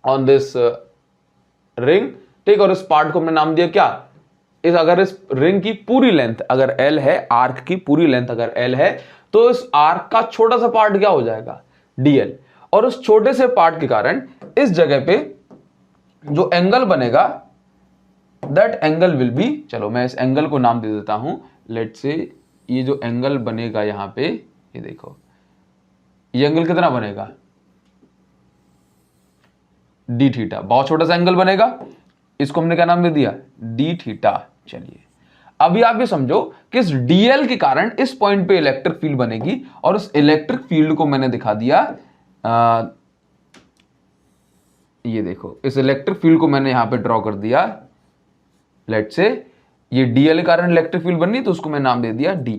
Speaker 1: on this ring, ठीक, और इस पार्ट को हमने नाम दिया क्या, अगर इस रिंग की पूरी लेंथ अगर L है, आर्क की पूरी लेंथ अगर L है, तो इस आर्क का छोटा सा पार्ट क्या हो जाएगा, dl, और उस छोटे से पार्ट के कारण इस जगह पे जो एंगल बनेगा, दैट एंगल विल बी, चलो मैं इस एंगल को नाम दे देता हूं, लेट्स से ये जो एंगल बनेगा यहां पे, ये देखो ये एंगल कितना बनेगा, डी थीटा, बहुत छोटा सा एंगल बनेगा, इसको हमने क्या नाम दे दिया, डी थीटा। चलिए, अभी आप ये समझो कि इस dl के कारण इस पॉइंट पे इलेक्ट्रिक फील्ड बनेगी, और उस इलेक्ट्रिक फील्ड को मैंने दिखा दिया, ये देखो इस इलेक्ट्रिक फील्ड को मैंने यहां पे ड्रॉ कर दिया, लेट्स से ये dl के कारण इलेक्ट्रिक फील्ड बननी, तो उसको मैं नाम दे दिया de।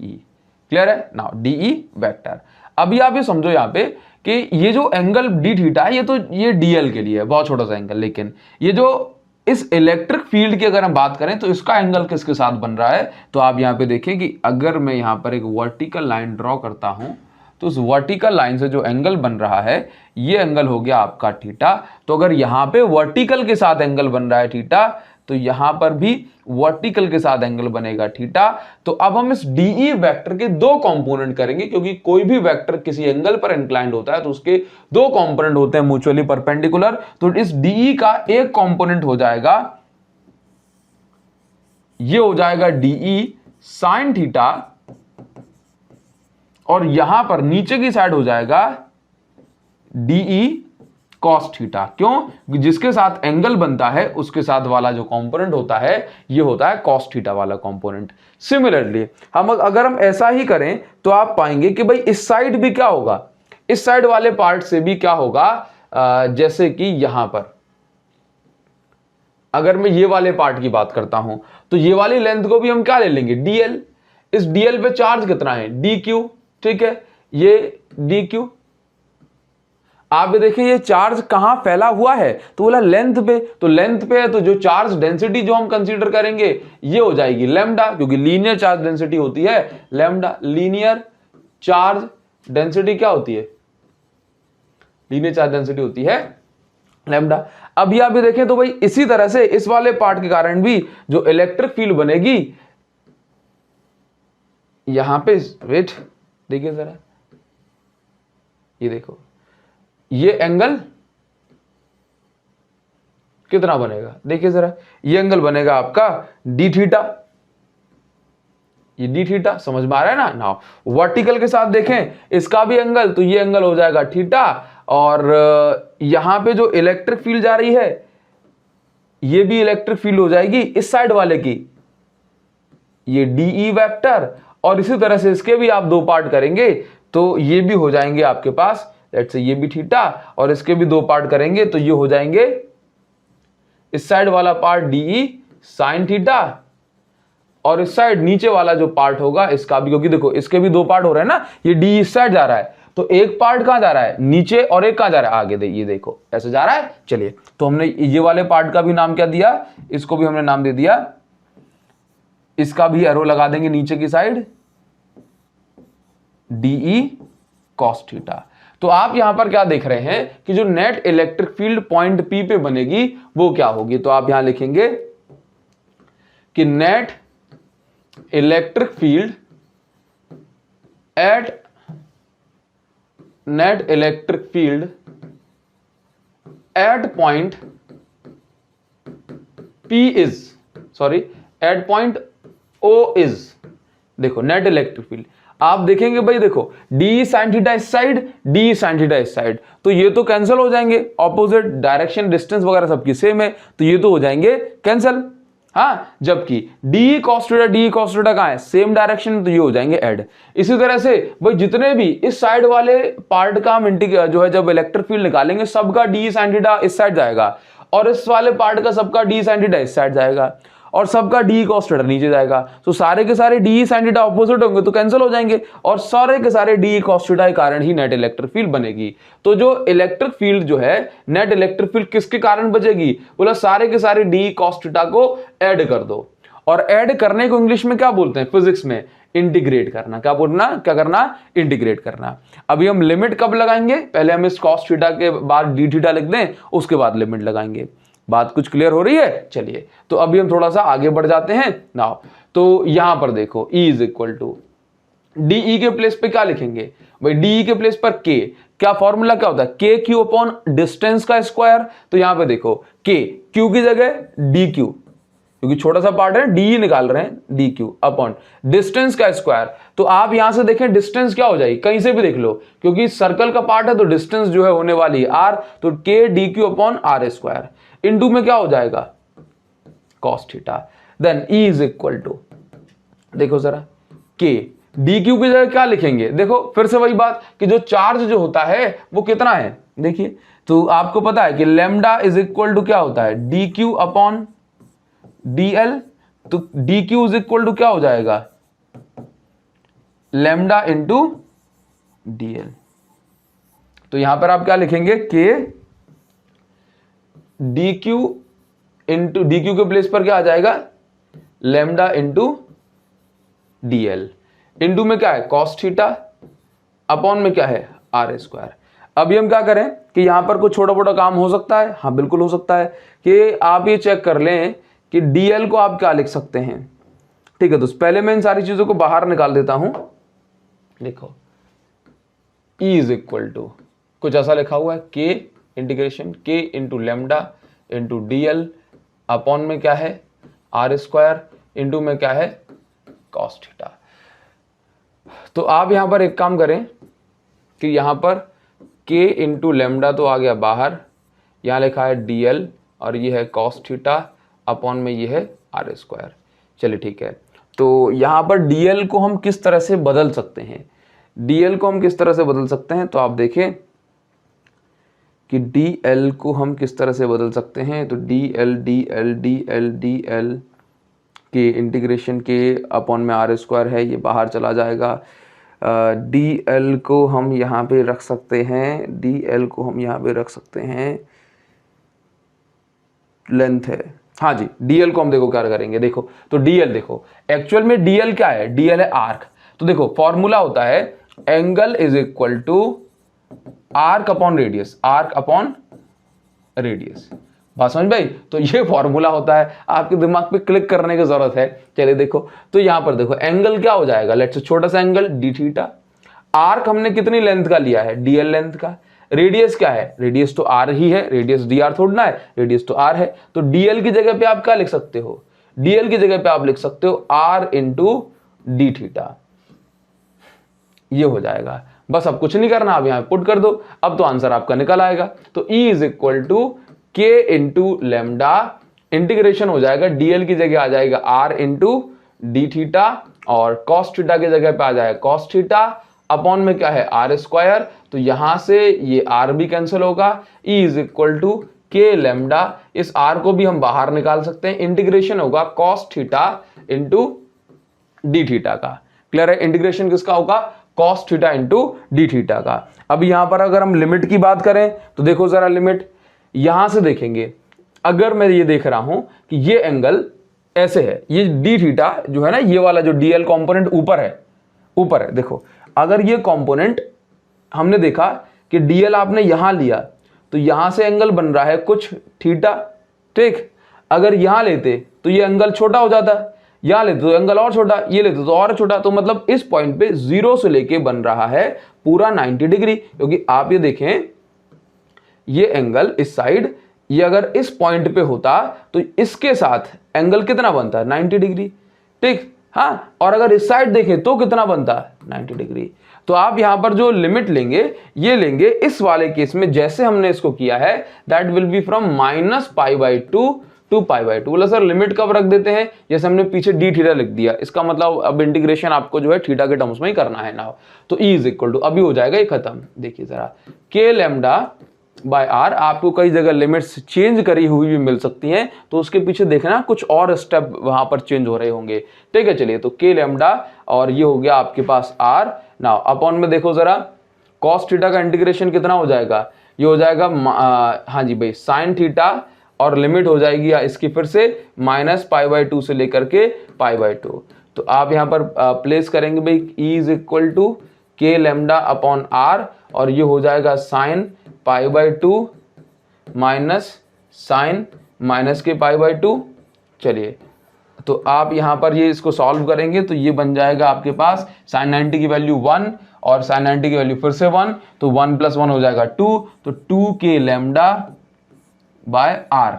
Speaker 1: क्लियर है नाउ, de वेक्टर। अभी आप ये समझो यहां पे कि ये जो एंगल डी थीटा है, ये dl के लिए है, बहुत छोटा सा एंगल, लेकिन ये जो इस इलेक्ट्रिक फील्ड की अगर हम बात करें तो इसका एंगल किसके साथ बन रहा है, तो आप यहां पे देखें कि अगर मैं यहां पर एक वर्टिकल लाइन ड्रॉ करता हूं, तो उस वर्टिकल लाइन से जो एंगल बन रहा है, ये एंगल हो गया आपका थीटा। तो अगर यहां पे वर्टिकल के साथ एंगल बन रहा है थीटा, तो यहां पर भी वर्टिकल के साथ एंगल बनेगा थीटा। तो अब हम इस डीई वेक्टर के दो कंपोनेंट करेंगे, क्योंकि कोई भी वेक्टर किसी एंगल पर इंक्लाइंड होता है तो उसके दो कंपोनेंट होते हैं म्यूचुअली परपेंडिकुलर। तो इस डीई का एक कंपोनेंट हो जाएगा, ये हो जाएगा डीई साइन थीटा, और यहां पर नीचे की साइड हो जाएगा डीई कॉस थीटा। क्यों, जिसके साथ एंगल बनता है उसके साथ वाला जो कंपोनेंट होता है, ये होता है कॉस थीटा वाला कंपोनेंट। सिमिलरली अगर हम ऐसा ही करें तो आप पाएंगे कि भाई इस साइड भी क्या होगा, इस साइड वाले पार्ट से भी क्या होगा, जैसे कि यहां पर अगर मैं ये वाले पार्ट की बात करता हूं, तो ये वाली लेंथ को भी हम क्या ले लेंगे, dl। इस dl पे चार्ज कितना है, dq, ठीक है, ये dq। आप देखिए ये चार्ज कहां फैला हुआ है, तो बोला लेंथ पे, तो लेंथ पे है तो जो चार्ज डेंसिटी जो हम कंसीडर करेंगे ये हो जाएगी लैम्डा, क्योंकि लीनियर चार्ज डेंसिटी होती है लैम्डा। लीनियर चार्ज डेंसिटी क्या होती है, लीनियर चार्ज डेंसिटी होती है लैम्डा। अभी आप ये देखें तो भाई इसी तरह से इस वाले पार्ट के कारण भी जो इलेक्ट्रिक फील्ड बनेगी, यहां पे वेट देखिए जरा, ये देखो ये एंगल कितना बनेगा, देखिए जरा, ये एंगल बनेगा आपका डी थीटा, ये डी थीटा, समझ में आ रहा है ना। नाउ वर्टिकल के साथ देखें इसका भी एंगल, तो ये एंगल हो जाएगा थीटा, और यहां पे जो इलेक्ट्रिक फील्ड जा रही है, ये भी इलेक्ट्रिक फील्ड हो जाएगी इस साइड वाले की, ये डीई वेक्टर, और इसी तरह से इसके भी आप दो पार्ट करेंगे तो ये भी हो जाएंगे आपके पास, लेट्स से ये भी थीटा, और इसके भी दो पार्ट करेंगे तो ये हो जाएंगे इस साइड वाला पार्ट डीई साइन थीटा, और इस साइड नीचे वाला जो पार्ट होगा इसका भी, क्योंकि देखो इसके भी दो पार्ट हो रहे हैं ना, ये डी इस साइड जा रहा है, तो एक पार्ट कहां जा रहा है, नीचे, और एक कहां जा रहा है, आगे। ये देखो ऐसे जा रहा है। चलिए, तो हमने ये वाले पार्ट का भी नाम क्या दिया, इसको भी हमने नाम दे दिया, इसका भी एरो लगा देंगे नीचे की साइड, डीई कॉस थीटा। तो आप यहां पर क्या देख रहे हैं कि जो net electric field point P पे बनेगी वो क्या होगी, तो आप यहां लिखेंगे कि net electric field at point P is, sorry at point O is, देखो नेट इलेक्ट्रिक फील्ड आप देखेंगे भाई, देखो डी साइन थीटा इस साइड, डी साइन थीटा इस साइड, तो ये तो कैंसिल हो जाएंगे, ऑपोजिट डायरेक्शन डिस्टेंस वगैरह सबकी सेम है, तो ये तो हो जाएंगे कैंसिल। हाँ, जबकि डी कॉस थीटा कहां है, सेम डायरेक्शन, तो ये हो जाएंगे ऐड। इसी तरह से भाई जितने भी इस साइड वाले पार्ट का हम जो है जब इलेक्ट्रिक फील्ड निकालेंगे, सबका डी साइन थीटा इस साइड जाएगा, और इस वाले पार्ट का सबका डी साइन थीटा इस साइड जाएगा, और सबका डी cos थीटा नीचे जाएगा, तो सारे के सारे डी sin थीटा ऑपोजिट होंगे तो कैंसिल हो जाएंगे, और सारे के सारे डी cos थीटा के कारण ही नेट इलेक्ट्रिक फील्ड बनेगी। तो जो इलेक्ट्रिक फील्ड जो है, नेट इलेक्ट्रिक फील्ड किसके कारण बचेगी, बोला सारे के सारे डी cos थीटा को ऐड कर दो, और ऐड करने को इंग्लिश में क्या बोलते हैं, फिजिक्स में इंटीग्रेट करना। क्या बोलना, क्या करना, इंटीग्रेट करना। अभी हम लिमिट कब लगाएंगे, पहले हम इस cos थीटा के बाद डी थीटा लिख दें, उसके बाद लिमिट लगाएंगे। बात कुछ क्लियर हो रही है? चलिए, तो अभी हम थोड़ा सा आगे बढ़ जाते हैं नाउ। तो यहां पर देखो E is equal to d के प्लेस पे क्या लिखेंगे भाई, डी के प्लेस पर K, क्या फॉर्मूला क्या होता है, के क्यू अपॉन डिस्टेंस का स्क्वायर। तो यहां पे देखो K, क्यू की जगह डी क्यू, क्योंकि छोटा सा पार्ट है, डी निकाल रहे हैं, डी क्यू अपॉन डिस्टेंस का स्क्वायर। तो आप यहां से देखें डिस्टेंस क्या हो जाएगी, कहीं से भी देख लो, क्योंकि सर्कल का पार्ट है तो डिस्टेंस जो है होने वाली है आर, तो k d q upon r square into में क्या हो जाएगा cos theta. Then E is equal to, देखो जरा के डी क्यू की जगह क्या लिखेंगे, देखो फिर से वही बात कि जो चार्ज जो होता है वो कितना है, देखिए तो आपको पता है कि लैम्डा इज इक्वल टू क्या होता है, d q upon d l. तो d q is equal to क्या हो जाएगा, लैम्डा इंटू डी एल। तो यहां पर आप क्या लिखेंगे, के d Q into, D Q के प्लेस पर क्या आ जाएगा, lambda into D L, into में क्या है cos थीटा, अपॉन में क्या है आर स्क्वायर। अभी हम क्या करें कि यहां पर कुछ छोटा मोटा काम हो सकता है, हाँ बिल्कुल हो सकता है, कि आप ये चेक कर लें कि dl को आप क्या लिख सकते हैं। ठीक है, तो पहले मैं इन सारी चीजों को बाहर निकाल देता हूं। देखो E इज इक्वल टू कुछ ऐसा लिखा हुआ है, k integration k into lambda into D L, upon में क्या है आर स्क्वायर, इंटू में क्या है cos थीटा। तो आप यहां पर एक काम करें कि यहां पर k इंटू लेमडा तो आ गया बाहर, यहां लिखा है dl और ये है cos थीटा, अपॉन में ये है आर स्क्वायर। चलिए ठीक है, तो यहां पर dl को हम किस तरह से बदल सकते हैं, dl को हम किस तरह से बदल सकते हैं, तो आप देखें कि dl को हम किस तरह से बदल सकते हैं। तो dl dl dl dl के इंटीग्रेशन के अपॉन में आर स्क्वायर है, ये बाहर चला जाएगा। dl को हम यहाँ पे रख सकते हैं, dl को हम यहाँ पे रख सकते हैं, लेंथ है, हाँ जी, dl को हम देखो क्या करेंगे, देखो तो dl देखो एक्चुअल में dl क्या है, dl है आर्क। तो देखो फॉर्मूला होता है angle is equal to arc upon radius, arc upon radius. बात समझ भाई, तो ये फॉर्मूला होता है, आपके दिमाग पे क्लिक करने की जरूरत है। चलिए देखो, तो यहां पर देखो एंगल क्या हो जाएगा, लेट्स से छोटा सा एंगल डी थीटा, आर्क हमने कितनी लेंथ का लिया है, डीएल लेंथ का, रेडियस क्या है, रेडियस तो आर ही है, रेडियस डी आर थोड़ा है, रेडियस तो आर है। तो डीएल की जगह पे आप क्या लिख सकते हो, डीएल की जगह पे आप लिख सकते हो आर इंटू डी थीटा, ये हो जाएगा। बस अब कुछ नहीं करना, आप यहां पुट कर दो, अब तो आंसर आपका निकल आएगा। तो E इज इक्वल टू के इंटू लेमडा, इंटीग्रेशन हो जाएगा, डीएल की जगह आ जाएगा आर इंटू डी थीटा, और cos थीटा की जगह पे आ जाएगा cos थीटा, अपॉन में क्या है आर स्क्वायर। तो यहां से ये आर भी कैंसिल होगा, E is equal to k lambda, इस आर को भी हम बाहर निकाल सकते हैं, इंटीग्रेशन होगा cos theta into d theta का। क्लियर है, इंटीग्रेशन किसका होगा, cos theta into d theta का। अब यहां पर अगर हम लिमिट की बात करें तो देखो जरा लिमिट यहां से देखेंगे, अगर मैं ये देख रहा हूं कि ये एंगल ऐसे है, ये डी थीटा जो है ना, ये वाला जो डीएल कंपोनेंट ऊपर है, देखो अगर ये कंपोनेंट हमने देखा कि डीएल आपने यहां लिया तो यहां से एंगल बन रहा है कुछ थीटा, ठीक। अगर यहां लेते तो ये एंगल छोटा हो जाता, यहां लेते तो एंगल और छोटा, ये लेते तो और छोटा। तो मतलब इस पॉइंट पे 0 से लेके बन रहा है पूरा 90 डिग्री, क्योंकि आप ये देखें ये एंगल इस साइड, ये अगर इस पॉइंट पे होता तो इसके साथ एंगल कितना बनता है, 90 डिग्री, ठीक। हाँ, और अगर इस साइड देखें तो कितना बनता है, 90 डिग्री। तो आप यहां पर जो लिमिट लेंगे, ये लेंगे इस वाले केस में जैसे हमने इसको किया है, that will be from -π/2 to π/2। बोला सर लिमिट कब रख देते हैं, जैसे हमने पीछे डी थीटा लिख दिया, इसका मतलब अब इंटीग्रेशन आपको जो है थीटा के टर्म्स में ही करना है ना। तो E इज इक्वल टू, अभी हो जाएगा ये खत्म, देखिए जरा के लेमडा बाय आर। आपको कई जगह लिमिट्स चेंज करी हुई भी मिल सकती हैं, तो उसके पीछे देखना कुछ और स्टेप वहां पर चेंज हो रहे होंगे। ठीक है, चलिए तो के लैम्डा और ये हो गया आपके पास आर। नाउ अपॉन में देखो जरा, कॉस थीटा का इंटीग्रेशन कितना हो जाएगा, ये हो जाएगा हाँ जी भाई साइन थीटा, और लिमिट हो जाएगी इसकी फिर से -π/2 से लेकर के π/2। तो आप यहाँ पर प्लेस करेंगे भाई E इज इक्वल टू के लैम्डा अपॉन आर, और ये हो जाएगा साइन π/2 माइनस साइन माइनस के π/2। चलिए तो आप यहाँ पर ये इसको सॉल्व करेंगे तो ये बन जाएगा आपके पास साइन 90 की वैल्यू 1 और साइन 90 की वैल्यू फिर से 1, तो 1 + 1 हो जाएगा 2, तो 2 के लैम्डा बाय आर।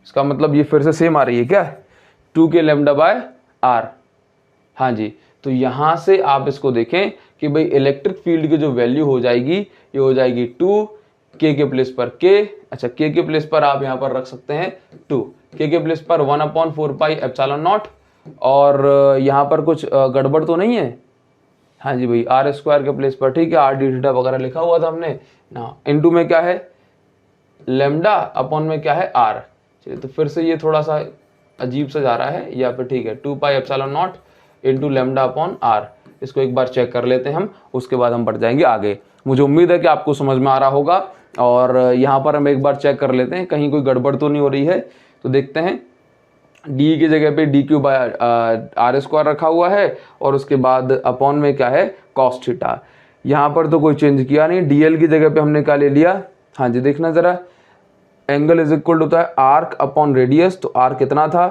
Speaker 1: इसका मतलब ये फिर से सेम आ रही है क्या, 2 के लैम्डा बाय आर। हाँ जी, तो यहां से आप इसको देखें कि भाई इलेक्ट्रिक फील्ड की जो वैल्यू हो जाएगी ये हो जाएगी 2 के प्लेस पर के, अच्छा के प्लेस पर आप यहां पर रख सकते हैं 2, के प्लेस पर 1/4πε0, और यहां पर कुछ गड़बड़ तो नहीं है। हाँ जी भाई r² के प्लेस पर, ठीक है, r d थीटा वगैरह लिखा हुआ था हमने ना, इनटू में क्या है लैम्डा, अपॉन में क्या है r। चलिए तो फिर से ये थोड़ा सा अजीब सा जा रहा है, या फिर ठीक है 2πε0 इंटू लैम्डा अपॉन r। इसको एक बार चेक कर लेते हैं हम, उसके बाद हम बढ़ जाएंगे आगे। मुझे उम्मीद है कि आपको समझ में आ रहा होगा, और यहाँ पर हम एक बार चेक कर लेते हैं कहीं कोई गड़बड़ तो नहीं हो रही है। तो देखते हैं डी की जगह पे dq/r² रखा हुआ है, और उसके बाद अपॉन में क्या है कॉस थीटा। यहाँ पर तो कोई चेंज किया नहीं, dl की जगह पे हमने क्या ले लिया, हाँ जी देखना जरा, एंगल इज इक्वल होता है आर्क अपॉन रेडियस, तो आर कितना था,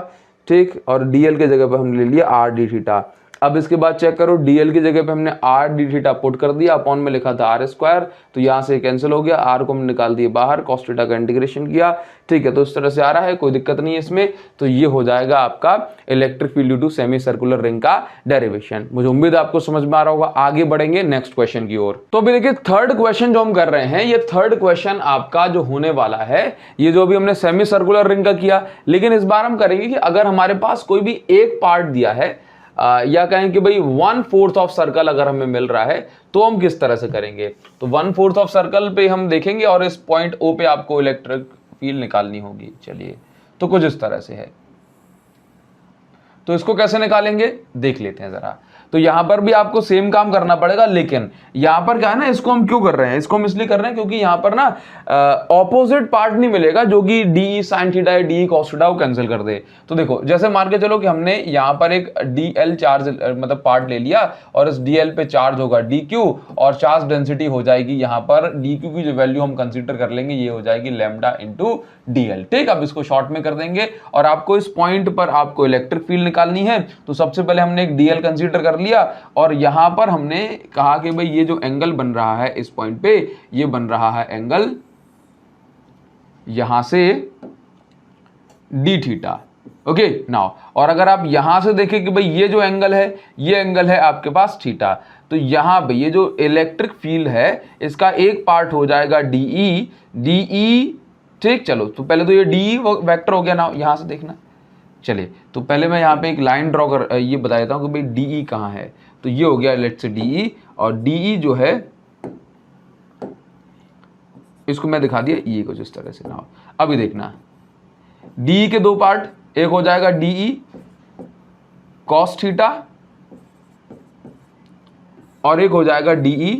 Speaker 1: ठीक, और dl के जगह पे हमने ले लिया r d थीटा। अब इसके बाद चेक करो, dl की जगह पे हमने r d थीटा पुट कर दिया, अपॉन में लिखा था r², तो यहाँ से कैंसिल हो गया, r को हमने निकाल दिया बाहर, cos थीटा का इंटीग्रेशन किया। ठीक है, तो इस तरह से आ रहा है, कोई दिक्कत नहीं है इसमें। तो ये हो जाएगा आपका electric field due to semi circular ring का डेरिवेशन। मुझे उम्मीद है आपको समझ में आ रहा होगा। आगे बढ़ेंगे नेक्स्ट क्वेश्चन की ओर। तो अभी देखिए थर्ड क्वेश्चन जो हम कर रहे हैं, ये थर्ड क्वेश्चन आपका जो होने वाला है, ये जो अभी हमने सेमी सर्कुलर रिंग का किया, लेकिन इस बार हम करेंगे कि अगर हमारे पास कोई भी एक पार्ट दिया है, या कहें कि भाई 1/4 ऑफ सर्कल अगर हमें मिल रहा है, तो हम किस तरह से करेंगे। तो 1/4 ऑफ सर्कल पे हम देखेंगे, और इस पॉइंट O पे आपको इलेक्ट्रिक फील्ड निकालनी होगी। चलिए तो कुछ इस तरह से है, तो इसको कैसे निकालेंगे देख लेते हैं जरा। तो यहां पर भी आपको सेम काम करना पड़ेगा, लेकिन यहां पर क्या है ना, इसको हम क्यों कर रहे हैं, इसको हम इसलिए कर रहे हैं क्योंकि यहां पर ना ऑपोजिट पार्ट नहीं मिलेगा, जो कि डी साइन थीटा है डी कॉस थीटा को कैंसिल कर दे। तो देखो जैसे मान के चलो कि हमने यहां पर एक dl चार्ज मतलब पार्ट ले लिया, और इस dl पे चार्ज होगा dq, और चार्ज डेंसिटी हो जाएगी यहां पर dq की जो वैल्यू हम कंसीडर कर लेंगे, ये हो जाएगी लैम्डा इंटू dl। ठीक, अब इसको शॉर्ट में कर देंगे, और आपको इस पॉइंट पर आपको इलेक्ट्रिक फील्ड निकालनी है। तो सबसे पहले हमने एक dl कंसीडर कर लिया, और यहां पर हमने कहा कि भाई ये जो एंगल बन रहा है इस पॉइंट पे, ये बन रहा है एंगल यहां से d थीटा। ओके नाउ, और अगर आप यहां से देखें कि भाई ये जो एंगल है, ये एंगल है आपके पास थीटा, तो यहां पे ये जो इलेक्ट्रिक फील्ड है इसका एक पार्ट हो जाएगा dE। ठीक, चलो तो पहले तो ये dE वेक्टर हो गया ना, यहां से देखना। चलिए तो पहले मैं यहाँ पे एक लाइन ड्रॉ कर ये बता देता हूँ कि भाई dE कहाँ है। तो ये हो गया लेट्स से dE, और dE जो है इसको मैं दिखा दिया ये कुछ इस तरह से ना। अभी देखना dE के दो पार्ट, एक हो जाएगा dE cos थीटा, और एक हो जाएगा dE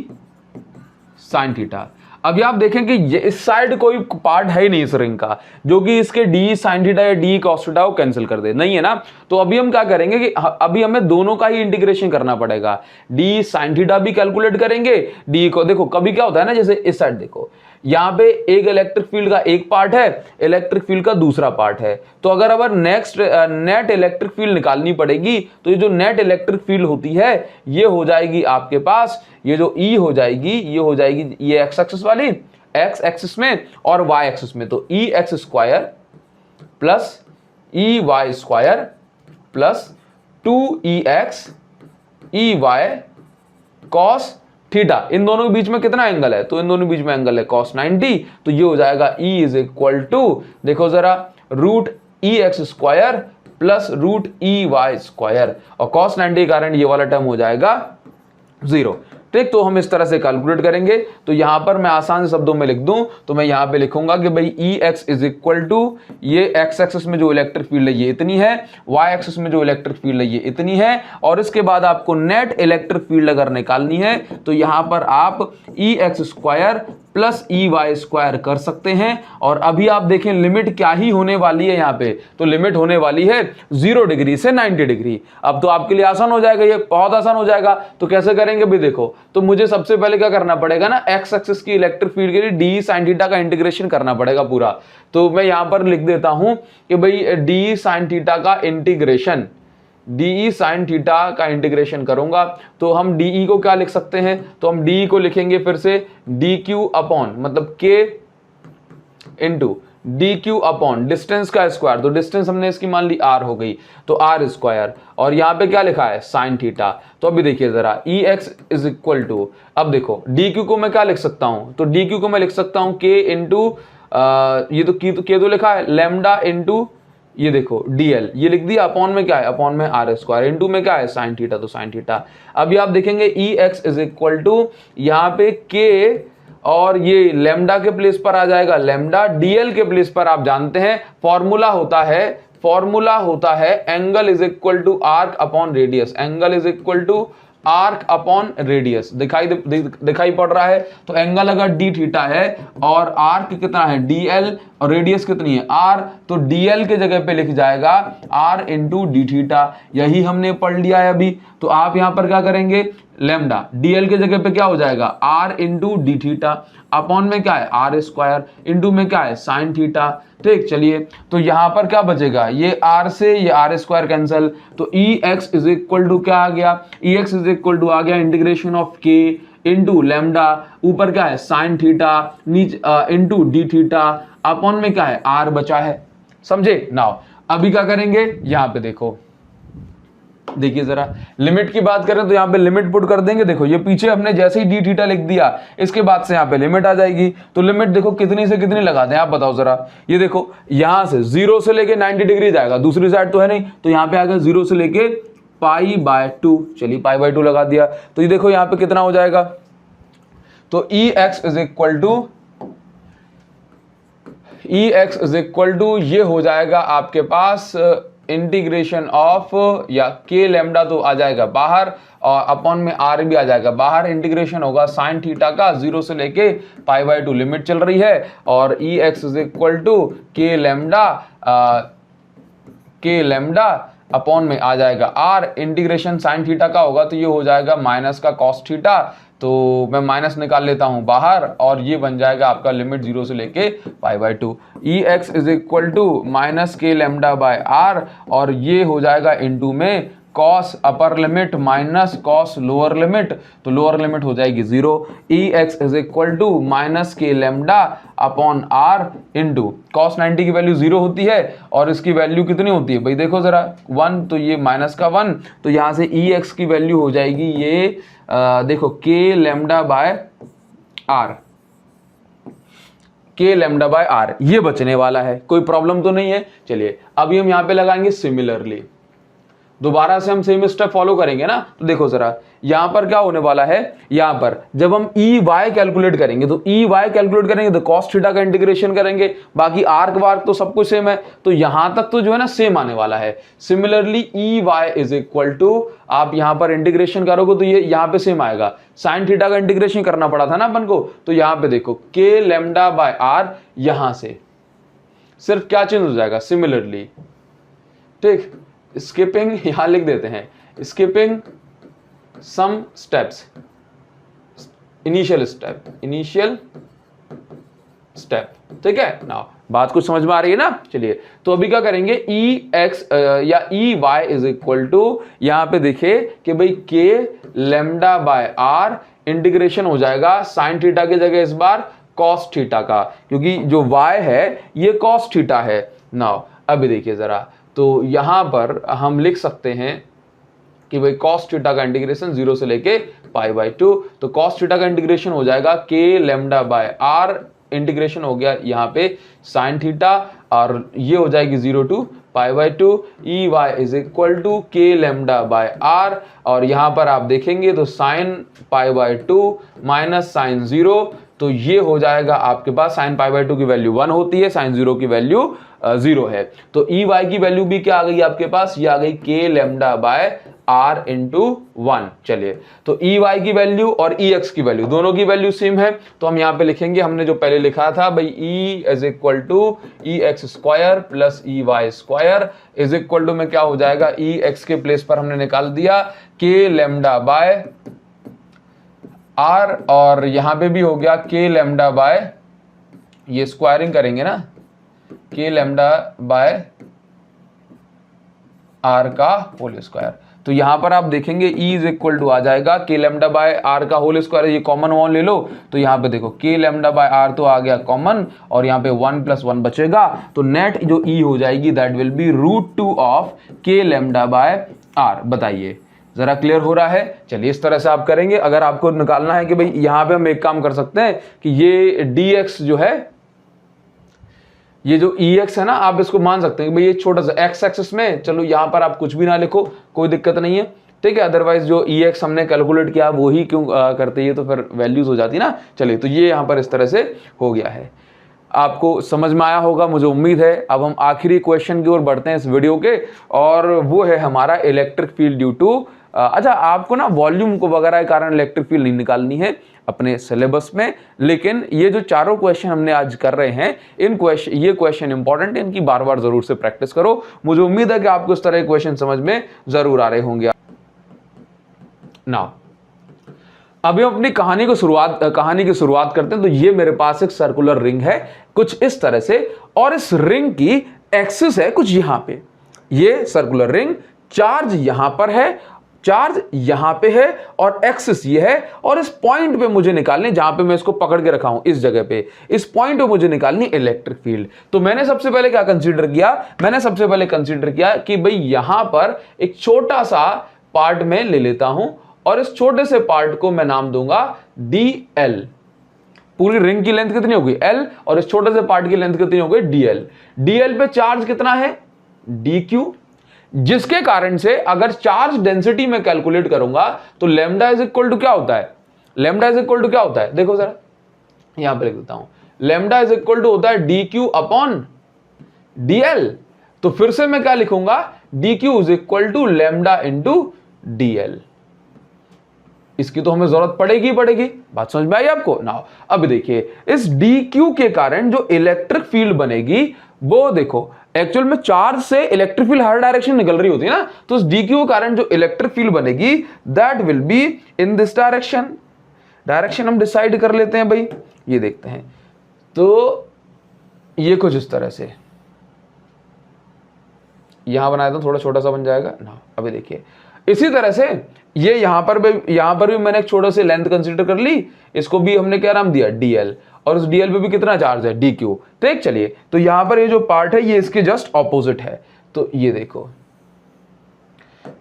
Speaker 1: sin थीटा। अभी आप देखें कि इस साइड कोई पार्ट है ही नहीं इस रिंग का, जो कि इसके डी साइन थीटा या डी कॉस थीटा को कैंसिल कर दे, नहीं है ना। तो अभी हम क्या करेंगे कि अभी हमें दोनों का ही इंटीग्रेशन करना पड़ेगा। डी साइन थीटा भी कैलकुलेट करेंगे, डी को देखो कभी क्या होता है ना, जैसे इस साइड देखो यहाँ पे एक इलेक्ट्रिक फील्ड का एक पार्ट है, इलेक्ट्रिक फील्ड का दूसरा पार्ट है। तो अगर नेट इलेक्ट्रिक फील्ड निकालनी पड़ेगी, तो ये जो नेट इलेक्ट्रिक फील्ड होती है ये हो जाएगी आपके पास, ये जो E हो जाएगी ये हो जाएगी ये एक्स एक्सिस वाली, एक्स एक्सिस में और वाई एक्सिस में। तो EX² plus EY² plus 2EX EY cos theta. इन दोनों के बीच में कितना एंगल है, तो इन दोनों के बीच में एंगल है cos 90। तो ये हो जाएगा E इज इक्वल टू, देखो जरा, √EX² प्लस √EY², और cos 90 के कारण ये वाला टर्म हो जाएगा 0। ठीक, तो हम इस तरह से कैलकुलेट करेंगे। तो यहां पर मैं आसान से शब्दों में लिख दूं तो मैं यहां पे लिखूंगा कि भाई ई एक्स इज इक्वल टू, ये एक्स एक्सिस में जो इलेक्ट्रिक फील्ड है ये इतनी है, वाई एक्सिस में जो इलेक्ट्रिक फील्ड है ये इतनी है, और इसके बाद आपको नेट इलेक्ट्रिक फील्ड अगर निकालनी है तो यहां पर आप E x square plus E y square कर सकते हैं। और अभी आप देखें लिमिट क्या ही होने वाली है यहां पे, तो लिमिट होने वाली है 0 डिग्री से 90 डिग्री। अब तो आपके लिए आसान हो जाएगा, ये बहुत आसान हो जाएगा। तो कैसे करेंगे भी देखो, तो मुझे सबसे पहले क्या करना पड़ेगा ना, एक्स एक्सिस की इलेक्ट्रिक फील्ड के लिए डी साइन थीटा का इंटीग्रेशन करना पड़ेगा पूरा। तो मैं यहां पर लिख देता हूं कि भाई डी साइन थीटा का इंटीग्रेशन, डी साइन थीटा का इंटीग्रेशन करूंगा तो हम डी को क्या लिख सकते हैं, तो हम डी को लिखेंगे फिर से डी क्यू अपॉन, मतलब के into D q upon distance का स्क्वायर, तो डिस्टेंस हमने इसकी मान ली आर हो गई, तो आर स्क्वायर, और यहां पे क्या लिखा है साइन थीटा। तो अभी देखिए जरा, ई एक्स इज इक्वल टू, अब देखो डी क्यू को मैं क्या लिख सकता हूं, तो डी क्यू को मैं लिख सकता हूं के इंटू, ये तो के तो लिखा है लेमडा इंटू, ये देखो डीएल ये लिख दिया, अपॉन में क्या है, अपॉन में आर स्क्वायर, इंटू में क्या है साइन थीटा, तो साइन थीटा। अभी आप देखेंगे ई एक्स इज इक्वल टू, यहाँ पे के और ये लेमडा के प्लेस पर आ जाएगा लेमडा, डीएल के प्लेस पर आप जानते हैं फॉर्मूला होता है angle is equal to arc upon radius, angle is equal to arc upon radius, दिखाई पड़ रहा है। तो एंगल अगर डी थीटा है और आर्क कितना है डीएल और रेडियस कितनी है आर, तो डीएल के जगह पे लिख जाएगा आर इंटू डी थीटा, यही हमने पढ़ लिया है अभी। तो आप यहां पर क्या करेंगे, लेमडा डीएल के जगह पे क्या हो जाएगा r into d theta, upon में क्या है आर स्क्वायर, इंटू में क्या है साइन थीटा। ठीक, चलिए तो यहां पर क्या बचेगा, ये आर से ये आर स्क्वायर कैंसिल, तो ई एक्स इज इक्वल टू क्या आ गया, ई एक्स इज इक्वल टू आ गया इंटीग्रेशन ऑफ के इंटू लेमडा, ऊपर क्या है साइन थीटा, नीचे इंटू डी थीटा, अपॉन में क्या है आर बचा है, समझे। नाउ अभी क्या करेंगे, यहां पे देखो, देखिए जरा लिमिट की बात करें तो यहां पे लिमिट पुट कर देंगे। देखो ये पीछे हमने जैसे ही डी थीटा लिख दिया, इसके बाद से यहां पे लिमिट आ जाएगी। तो लिमिट देखो कितनी से कितनी लगा दें, आप बताओ जरा। ये देखो यहां से 0 से लेके 90 डिग्री जाएगा, दूसरी साइड तो है नहीं, तो यहां पे आएगा 0 से लेके पाई बाय 2, चलिए पाई बाय 2 लगा दिया। तो ये देखो यहां पे कितना हो जाएगा, तो ई एक्स इज इक्वल टू ये हो जाएगा आपके पास इंटीग्रेशन ऑफ, या के लेमडा तो आ जाएगा बाहर और अपॉन में आर भी आ जाएगा बाहर, इंटीग्रेशन होगा साइन थीटा का 0 से लेके पाई बाय 2 लिमिट चल रही है, और ई x is equal to k lambda upon में आ जाएगा आर, इंटीग्रेशन साइन थीटा का होगा तो ये हो जाएगा माइनस का कॉस थीटा, तो मैं माइनस निकाल लेता हूं बाहर, और ये बन जाएगा आपका लिमिट 0 से लेके pi by 2, E x is equal to minus k lambda by r, और ये हो जाएगा इनटू में cos upper limit minus cos lower limit, तो लोअर लिमिट हो जाएगी 0, E x is equal to minus k lambda upon r into cos 90 की वैल्यू 0 होती है, और इसकी वैल्यू कितनी होती है भाई देखो जरा 1, तो ये माइनस का 1, तो यहां से ई एक्स की वैल्यू हो जाएगी ये देखो के लेमडा बाय आर, के लेमडा बाय आर, ये बचने वाला है, कोई प्रॉब्लम तो नहीं है। चलिए अभी हम यहां पे लगाएंगे सिमिलरली, दोबारा से हम सेम स्टेप फॉलो करेंगे ना। तो देखो जरा यहां पर क्या होने वाला है, यहां पर जब हम ई वाई कैलकुलेट करेंगे तो ई वाई कैलकुलेट करेंगे तो कॉस थीटा का इंटीग्रेशन करेंगे, बाकी आर्क वार्क तो सब कुछ सेम है, तो यहां तक तो जो है ना सेम आने वाला है। Similarly E y is equal to, आप यहां पर इंटीग्रेशन करोगे तो ये यहां पे सेम आएगा, साइन थीटा का इंटीग्रेशन करना पड़ा था ना अपन को, तो यहां पे देखो के लेमडा बाय आर, यहां से सिर्फ क्या चेंज हो जाएगा सिमिलरली, ठीक, स्किपिंग यहां लिख देते हैं, skipping some steps, initial step, ठीक है ना। बात कुछ समझ में आ रही है ना। चलिए तो अभी क्या करेंगे, ई एक्स या E y is equal to, यहां पे देखिए कि भाई के लेमडा बाय आर, इंटीग्रेशन हो जाएगा साइन थीटा की जगह इस बार कॉस थीटा का, क्योंकि जो y है ये कॉस थीटा है। नाउ अभी देखिए जरा, तो यहां पर हम लिख सकते हैं कि भाई कॉस थीटा का इंटीग्रेशन 0 से लेके पाई बाय 2, तो कॉस थीटा का इंटीग्रेशन हो जाएगा के लेमडा बाय आर, इंटीग्रेशन हो गया यहाँ पे साइन थीटा, और ये हो जाएगी 0 to pi by 2, E y is equal to k lambda by r, और यहां पर आप देखेंगे तो sine pi by 2 minus sine 0, तो ये हो जाएगा आपके पास साइन पाई बाय 2 की वैल्यू 1 होती है, साइन 0 की वैल्यू 0 है, तो ई वाई की वैल्यू भी क्या आ गई आपके पास, ये आ गई के लेमडा बाय आर इंटू 1। चलिए, तो ई वाई की वैल्यू और ई एक्स की वैल्यू दोनों की वैल्यू सेम है, तो हम यहां पे लिखेंगे हमने जो पहले लिखा था भाई, E is equal to E x square plus E y square is equal to में क्या हो जाएगा, ई एक्स के प्लेस पर हमने निकाल दिया के लेमडा बाय आर, और यहां पे भी हो गया के लेमडा बाय, ये स्क्वायरिंग करेंगे ना, के लेमडा बाय आर का होल स्क्वायर, तो यहां पर आप देखेंगे ई इज इक्वल टू आ जाएगा के लेमडा बाय आर का होल स्क्वायर, ये कॉमन वन ले लो, तो यहां पे देखो के लेमडा बाय आर तो आ गया कॉमन, और यहां पे 1 + 1 बचेगा, तो नेट जो ई हो जाएगी दैट विल बी √2 ऑफ के लेमडा बाय आर। बताइए जरा क्लियर हो रहा है? चलिए इस तरह से आप करेंगे। अगर आपको निकालना है कि भाई यहां पे हम एक काम कर सकते हैं कि ये dx जो है, ये जो ex है ना, आप इसको मान सकते हैं कि भाई ये छोटा सा x एक्सिस में, चलो यहां पर आप कुछ भी ना लिखो, कोई दिक्कत नहीं है, ठीक है, अदरवाइज जो ex हमने कैलकुलेट किया वो ही क्यों करते, ये तो फिर वैल्यूज हो जाती ना। चलिए, तो ये यहां पर इस तरह से हो गया है, आपको समझ में आया होगा मुझे उम्मीद है। अब हम आखिरी क्वेश्चन की ओर बढ़ते हैं इस वीडियो के, और वो है हमारा इलेक्ट्रिक फील्ड ड्यू टू, अच्छा आपको ना वॉल्यूम को वगैरह के कारण इलेक्ट्रिक फील्ड नहीं निकालनी है अपने सिलेबस में, लेकिन ये जो चारों क्वेश्चन हमने आज कर रहे हैं, ये क्वेश्चन इंपॉर्टेंट है, इनकी बार बार जरूर से प्रैक्टिस करो। मुझे उम्मीद है कि आपको इस तरह के क्वेश्चन समझ में जरूर आ रहे होंगे। नाउ अभी हम अपनी कहानी की शुरुआत करते हैं। तो ये मेरे पास एक सर्कुलर रिंग है कुछ इस तरह से, और इस रिंग की एक्सिस है कुछ यहां पे, ये सर्कुलर रिंग, चार्ज यहां पर है, चार्ज यहां पे है, और एक्सिस ये है, और इस पॉइंट पे मुझे निकालनी, जहां पे मैं इसको पकड़ के रखा हूं इस जगह पे, इस पॉइंट पे मुझे निकालनी इलेक्ट्रिक फील्ड। तो मैंने सबसे पहले क्या कंसीडर किया, मैंने सबसे पहले कंसीडर किया कि भाई यहां पर एक छोटा सा पार्ट में ले लेता हूं, और इस छोटे से पार्ट को मैं नाम दूंगा dl। पूरी रिंग की लेंथ कितनी होगी l, और इस छोटे से पार्ट की लेंथ कितनी होगी dl। dl पे चार्ज कितना है dq, जिसके कारण से अगर चार्ज डेंसिटी में कैलकुलेट करूंगा तो लैम्डा इज इक्वल टू क्या होता है, लैम्डा इज इक्वल टू क्या होता है, देखो जरा यहां पे लिख देता हूं, लैम्डा इज इक्वल टू होता है dq अपॉन dl। तो फिर से मैं क्या लिखूंगा, dq is equal to lambda into dl। इसकी तो हमें जरूरत पड़ेगी, बात समझ में आई आपको ना। अब देखिए इस dq के कारण जो इलेक्ट्रिक फील्ड बनेगी वो देखो, एक्चुअल में चार्ज से इलेक्ट्रिक फील्ड हर डायरेक्शन निकल रही होती है ना, तो इस dq के कारण जो इलेक्ट्रिक फील्ड बनेगी that will be in this direction हम डिसाइड कर लेते हैं भाई, ये देखते हैं, तो ये कुछ इस तरह से यहां बनाया था, थोड़ा छोटा सा बन जाएगा ना। अभी देखिए इसी तरह से ये यहां पर भी मैंने एक छोटा सा लेंथ कंसीडर कर ली, इसको भी हमने क्या नाम दिया dl, और उस dl पे भी कितना चार्ज है dq। तो एक चलिए, तो यहां पर ये जो पार्ट है ये इसके जस्ट ऑपोजिट है, तो ये देखो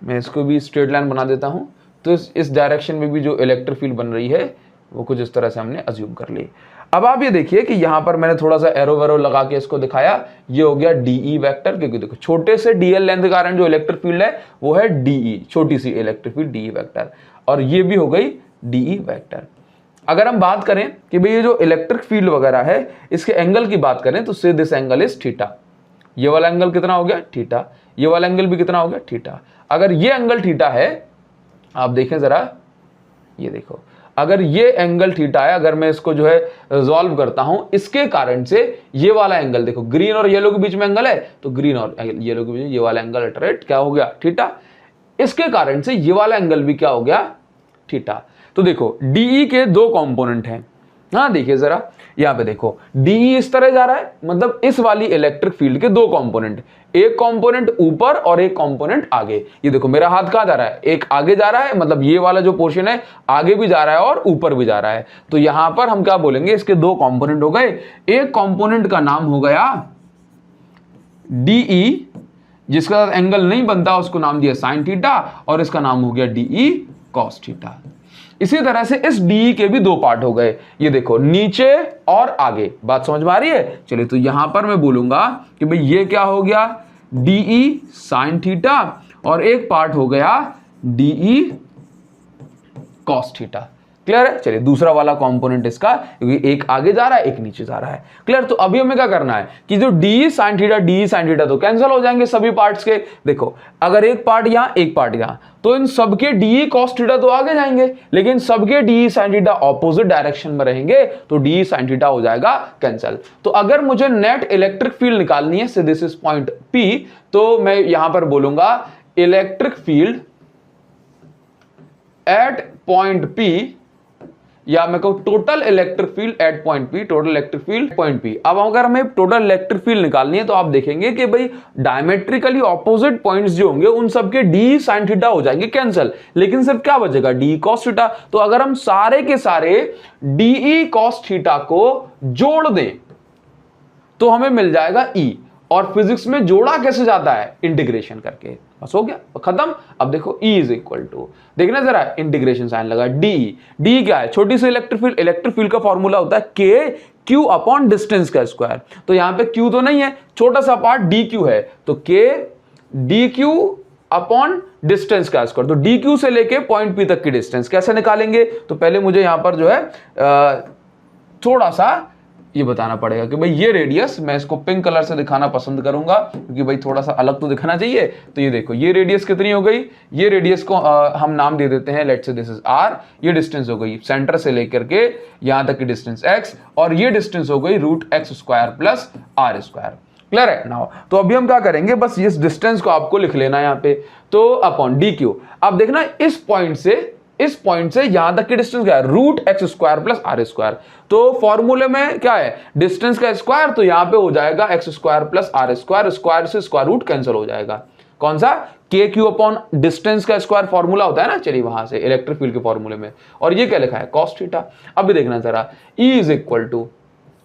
Speaker 1: मैं इसको भी स्ट्रेट लाइन बना देता हूं, तो इस डायरेक्शन में भी जो इलेक्ट्रिक फील्ड बन रही है वो कुछ इस तरह से हमने अज्यूम कर ली। अब आप ये देखिए कि यहां पर मैंने थोड़ा सा एरो वेरो लगा के इसको दिखाया, ये हो गया dE वेक्टर, क्योंकि देखो छोटे से dl लेंथ के कारण जो इलेक्ट्रिक फील्ड है वो है dE, छोटी सी इलेक्ट्रिक फील्ड dE वेक्टर, और ये भी हो गई dE वेक्टर। अगर हम बात करें कि भाई ये जो इलेक्ट्रिक फील्ड वगैरह है इसके एंगल की बात करें, तो से दिस एंगल इज थीटा, ये वाला एंगल कितना हो गया थीटा, ये वाला एंगल भी कितना हो गया थीटा। अगर ये एंगल थीटा है, आप देखें जरा, ये देखो अगर ये एंगल थीटा है, अगर मैं इसको जो है रिजॉल्व करता हूं, इसके कारण से ये वाला एंगल देखो, ग्रीन और येलो के बीच में एंगल है, तो ग्रीन और येलो के बीच ये वाला एंगल अल्टरेट क्या हो गया थीटा, इसके कारण से ये वाला एंगल भी क्या हो गया थीटा। तो देखो डीई के दो कंपोनेंट हैं, हाँ देखिए जरा यहां पे देखो डीई इस तरह जा रहा है, मतलब इस वाली इलेक्ट्रिक फील्ड के दो कंपोनेंट, एक कंपोनेंट ऊपर और एक कंपोनेंट आगे। ये देखो मेरा हाथ कहां जा रहा है, एक आगे जा रहा है, मतलब ये वाला जो पोर्शन है आगे भी जा रहा है और ऊपर भी जा रहा है। तो यहां पर हम क्या बोलेंगे, इसके दो कंपोनेंट हो गए, एक कंपोनेंट का नाम हो गया डीई, जिसका एंगल नहीं बनता उसको नाम दिया साइन थीटा, और इसका नाम हो गया डीई कॉस थीटा। इसी तरह से इस डीई के भी दो पार्ट हो गए, ये देखो नीचे और आगे, बात समझ में आ रही है। चलिए तो यहां पर मैं बोलूंगा कि भाई ये क्या हो गया डीई साइन थीटा और एक पार्ट हो गया डीई कॉस थीटा। क्लियर है? चलिए दूसरा वाला कंपोनेंट इसका, क्योंकि एक आगे जा रहा है एक नीचे जा रहा है। क्लियर? तो अभी हमें क्या करना है कि जो डी साइन थीटा तो कैंसिल हो जाएंगे सभी पार्ट्स के। देखो अगर एक पार्ट यहां एक पार्ट यहां, तो इन सबके डी कॉस थीटा तो आगे जाएंगे, लेकिन सबके D sine theta opposite direction में रहेंगे, तो डी साइन थीटा हो जाएगा कैंसिल। तो अगर मुझे नेट इलेक्ट्रिक फील्ड निकालनी है, दिस इज पॉइंट पी, तो मैं यहां पर बोलूंगा electric field at point P, या मैं कहूं total electric field at point P, total electric field point P. अब अगर हमें टोटल इलेक्ट्रिक फील्ड निकालनी है, तो आप देखेंगे कि भाई डायमेट्रिकली ऑपोजिट पॉइंट्स जो होंगे उन सबके डी साइन थीटा हो जाएंगे कैंसिल, लेकिन सिर्फ क्या बचेगा डी कॉस थीटा। तो अगर हम सारे के सारे डीई कॉस थीटा को जोड़ दें तो हमें मिल जाएगा ई। और फिजिक्स में जोड़ा कैसे जाता है? इंटीग्रेशन करके, बस हो गया खत्म। अब देखो E इज इक्वल टू, देखना जरा इंटीग्रेशन साइन लगा, डी क्या है? छोटी सी इलेक्ट्रिक फील्ड, इलेक्ट्रिक फील्ड का फॉर्मूला होता है के क्यू अपॉन डिस्टेंस का स्क्वायर। तो यहां पे क्यू तो नहीं है, छोटा सा पार्ट डी क्यू है, तो k d q upon distance का स्क्वायर। तो डी क्यू से लेके पॉइंट पी तक की डिस्टेंस कैसे निकालेंगे? तो पहले मुझे यहां पर जो है थोड़ा सा ये बताना पड़ेगा कि भाई ये रेडियस, मैं इसको पिंक कलर से दिखाना पसंद करूंगा क्योंकि भाई थोड़ा सा अलग तो दिखना चाहिए। तो ये देखो ये रेडियस कितनी हो गई? ये रेडियस को हम नाम दे देते हैं, let's say this is r. ये डिस्टेंस हो गई सेंटर से लेकर के यहां तक की डिस्टेंस एक्स, और ये डिस्टेंस हो गई root x square plus r square. Clear है नाउ? तो अभी हम क्या करेंगे, बस इस डिस्टेंस को आपको लिख लेना यहाँ पे, तो अपॉन डी क्यू। अब देखना इस पॉइंट से यहां तक की डिस्टेंस क्या है? Root x square plus r square. तो फॉर्मूले में क्या है? डिस्टेंस का स्क्वायर, तो यहां पे हो जाएगा x square plus r square, square से स्क्वायर रूट कैंसिल हो जाएगा। कौन सा? के क्यू अपॉन डिस्टेंस का स्क्वायर फॉर्मूला होता है ना, चलिए वहां से इलेक्ट्रिक फील्ड के फॉर्मूले में, और ये क्या लिखा है? Cos theta. अभी देखना जरा, E is equal to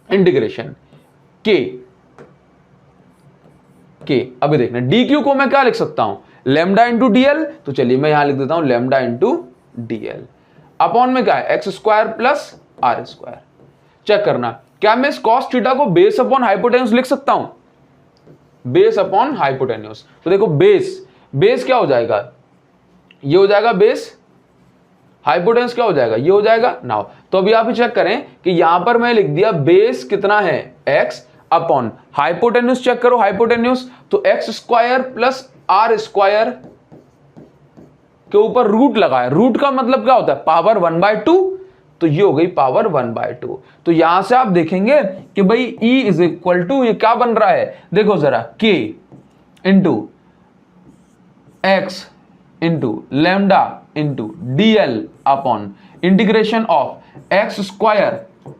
Speaker 1: integration के। अभी देखना डी क्यू को मैं क्या लिख सकता हूं? Lambda into DL. तो चलिए मैं यहां लिख देता हूं लेमडा इंटू डीएल अपॉन में क्या है? X square plus r square. Check करना, क्या मैं इस कॉस थीटा को बेस अपॉन हाइपोटेन्यूज लिख सकता हूं? Base upon hypotenuse. तो देखो बेस क्या हो जाएगा? ये हो जाएगा बेस, हाइपोटेन्यूज क्या हो जाएगा? ये हो जाएगा नाउ। तो अभी आप ही चेक करें कि यहां पर मैं लिख दिया बेस कितना है? X upon hypotenuse. चेक करो हाइपोटेन्यूज, तो x square plus r square के ऊपर रूट लगाया। रूट का मतलब क्या होता है? पावर 1/2। तो ये हो गई पावर 1/2। तो यहां से आप देखेंगे कि भाई E इज इक्वल टू, ये क्या बन रहा है? देखो जरा, K into x into lambda into DL upon integration of x square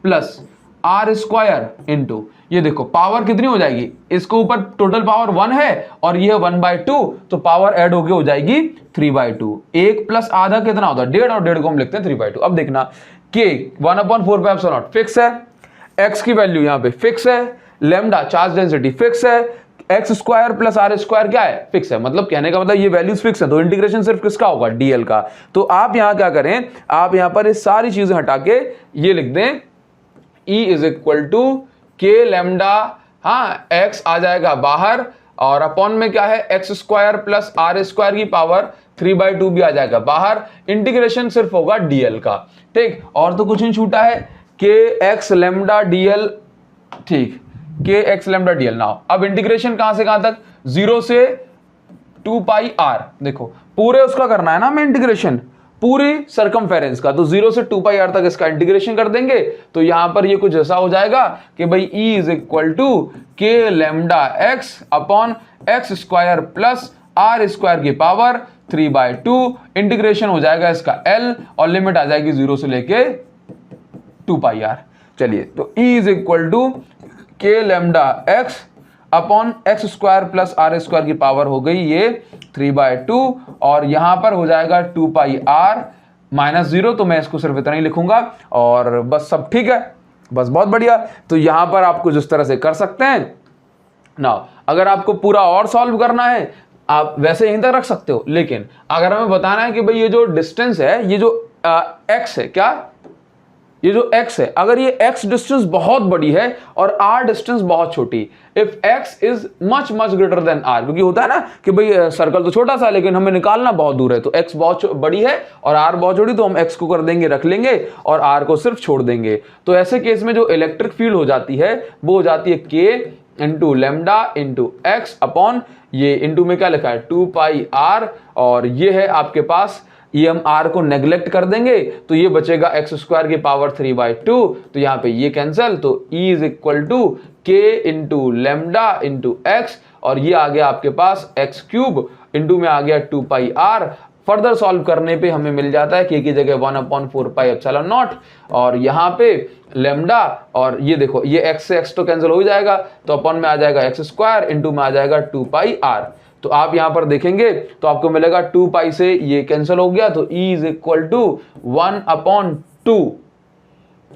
Speaker 1: plus r square into, ये देखो पावर कितनी हो जाएगी? इसके ऊपर टोटल पावर 1 है और ये 1/2, तो पावर ऐड होके हो जाएगी 3/2। 1 प्लस आधा कितना होता है? 1.5, और 1.5 को हम लिखते हैं 3/2। अब देखना के 1/4 फिक्स है, एक्स की वैल्यू यहाँ पे फिक्स है, लेमडा चार्ज डेंसिटी फिक्स है, x square plus r square क्या है? फिक्स है। मतलब कहने का मतलब ये वैल्यूज फिक्स है, तो इंटीग्रेशन सिर्फ किसका होगा? डीएल का। तो आप यहाँ क्या करें, आप यहाँ पर ये सारी चीजें हटा के ये लिख दें E is equal to k lambda, हाँ एक्स आ जाएगा बाहर, और अपॉन में क्या है? X square plus r square की पावर 3/2 भी आ जाएगा बाहर। इंटीग्रेशन सिर्फ होगा डीएल का, ठीक, और तो कुछ नहीं छूटा है। के एक्स लेमडा डीएल, ठीक, के एक्स लेमडा डीएल। नाउ अब इंटीग्रेशन कहां से कहां तक? 0 से 2 पाई आर। देखो पूरे उसका करना है ना हमें इंटीग्रेशन, पूरी सरकमफेरेंस का, तो 0 से 2 पाई आर तक इसका इंटीग्रेशन कर देंगे। तो यहां पर ये कुछ ऐसा हो जाएगा कि भाई E is equal to k lambda x upon x square plus r square की पावर 3/2। इंटीग्रेशन हो जाएगा इसका L, और लिमिट आ जाएगी 0 से लेके 2 पाई आर। चलिए, तो E is equal to k lambda x upon x square plus r square की पावर हो गई ये 3/2, और यहां पर हो जाएगा 2 पाई आर माइनस 0। तो मैं इसको सिर्फ इतना ही लिखूंगा और बस सब ठीक है, बस बहुत बढ़िया। तो यहां पर आपको जिस तरह से कर सकते हैं ना, अगर आपको पूरा और सॉल्व करना है आप वैसे यहीं तक रख सकते हो, लेकिन अगर हमें बताना है कि भाई ये जो डिस्टेंस है, ये जो एक्स है, क्या ये जो x है, अगर ये x डिस्टेंस बहुत बड़ी है और r डिस्टेंस बहुत छोटी, if x is much much greater than r, क्योंकि होता है ना कि भाई सर्कल तो छोटा सा लेकिन हमें निकालना बहुत दूर है, तो x बहुत बड़ी है और r बहुत छोटी, तो हम x को कर देंगे रख लेंगे और r को सिर्फ छोड़ देंगे। तो ऐसे केस में जो इलेक्ट्रिक फील्ड हो जाती है वो हो जाती है k into lambda into x upon, ये इंटू में क्या लिखा है 2 पाई r, और ये है आपके पास, ये हम r को नेग्लेक्ट कर देंगे तो ये बचेगा x स्क्वायर की पावर 3/2, तो यहाँ पे ये कैंसिल, तो e is equal to k into lambda into x, और ये आ गया आपके पास x क्यूब इंटू में आ गया 2 पाई r। फर्दर सॉल्व करने पे हमें मिल जाता है k की जगह 1/4 पाई एप्सिलॉन नॉट, और यहाँ पे लेमडा, और ये देखो ये x से x तो कैंसिल हो जाएगा, तो अपॉन में आ जाएगा x स्क्वायर इंटू में आ जाएगा 2 पाई r। तो आप यहां पर देखेंगे तो आपको मिलेगा 2 पाई से ये कैंसिल हो गया, तो e is equal to 1/2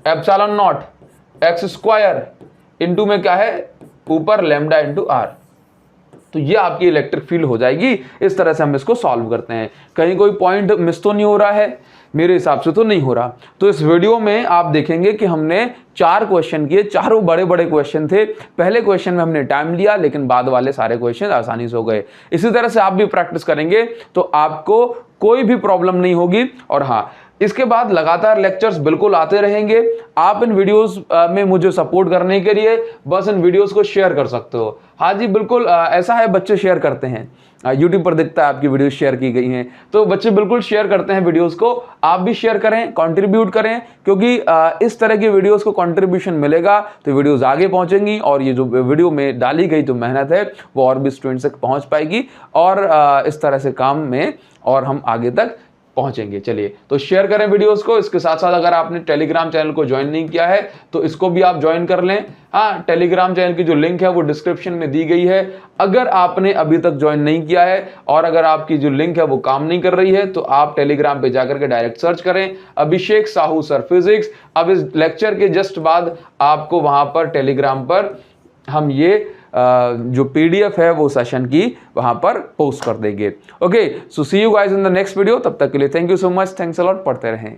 Speaker 1: epsilon naught x square into में क्या है ऊपर लेमडा इंटू r। तो ये आपकी इलेक्ट्रिक फील्ड हो जाएगी। इस तरह से हम इसको सॉल्व करते हैं। कहीं कोई पॉइंट मिस तो नहीं हो रहा है? मेरे हिसाब से तो नहीं हो रहा। तो इस वीडियो में आप देखेंगे कि हमने 4 क्वेश्चन किए, चारों बड़े बड़े क्वेश्चन थे। पहले क्वेश्चन में हमने टाइम लिया लेकिन बाद वाले सारे क्वेश्चन आसानी से हो गए। इसी तरह से आप भी प्रैक्टिस करेंगे तो आपको कोई भी प्रॉब्लम नहीं होगी। और हाँ, इसके बाद लगातार लेक्चर्स बिल्कुल आते रहेंगे। आप इन वीडियोस में मुझे सपोर्ट करने के लिए बस इन वीडियोस को शेयर कर सकते हो। हाँ जी, बिल्कुल ऐसा है, बच्चे शेयर करते हैं। यूट्यूब पर दिखता है आपकी वीडियोस शेयर की गई हैं, तो बच्चे बिल्कुल शेयर करते हैं वीडियोस को। आप भी शेयर करें, कंट्रीब्यूट करें, क्योंकि इस तरह की वीडियोस को कंट्रीब्यूशन मिलेगा तो वीडियोस आगे पहुंचेंगी और ये जो वीडियो में डाली गई जो मेहनत है वो और भी स्टूडेंट्स तक पहुंच पाएगी और इस तरह से काम में और हम आगे तक पहुंचेंगे। चलिए, तो शेयर करें वीडियोस को। इसके साथ साथ अगर आपने टेलीग्राम चैनल को ज्वाइन नहीं किया है तो इसको भी आप ज्वाइन कर लें। हाँ, टेलीग्राम चैनल की जो लिंक है वो डिस्क्रिप्शन में दी गई है। अगर आपने अभी तक ज्वाइन नहीं किया है और अगर आपकी जो लिंक है वो काम नहीं कर रही है तो आप टेलीग्राम पे जाकर के डायरेक्ट सर्च करें अभिषेक साहू सर फिजिक्स। अब इस लेक्चर के जस्ट बाद आपको वहां पर टेलीग्राम पर हम ये जो पीडीएफ है वो सेशन की वहां पर पोस्ट कर देंगे। Okay, so see you guys in the next video. तब तक के लिए thank you so much, thanks a lot, पढ़ते रहें।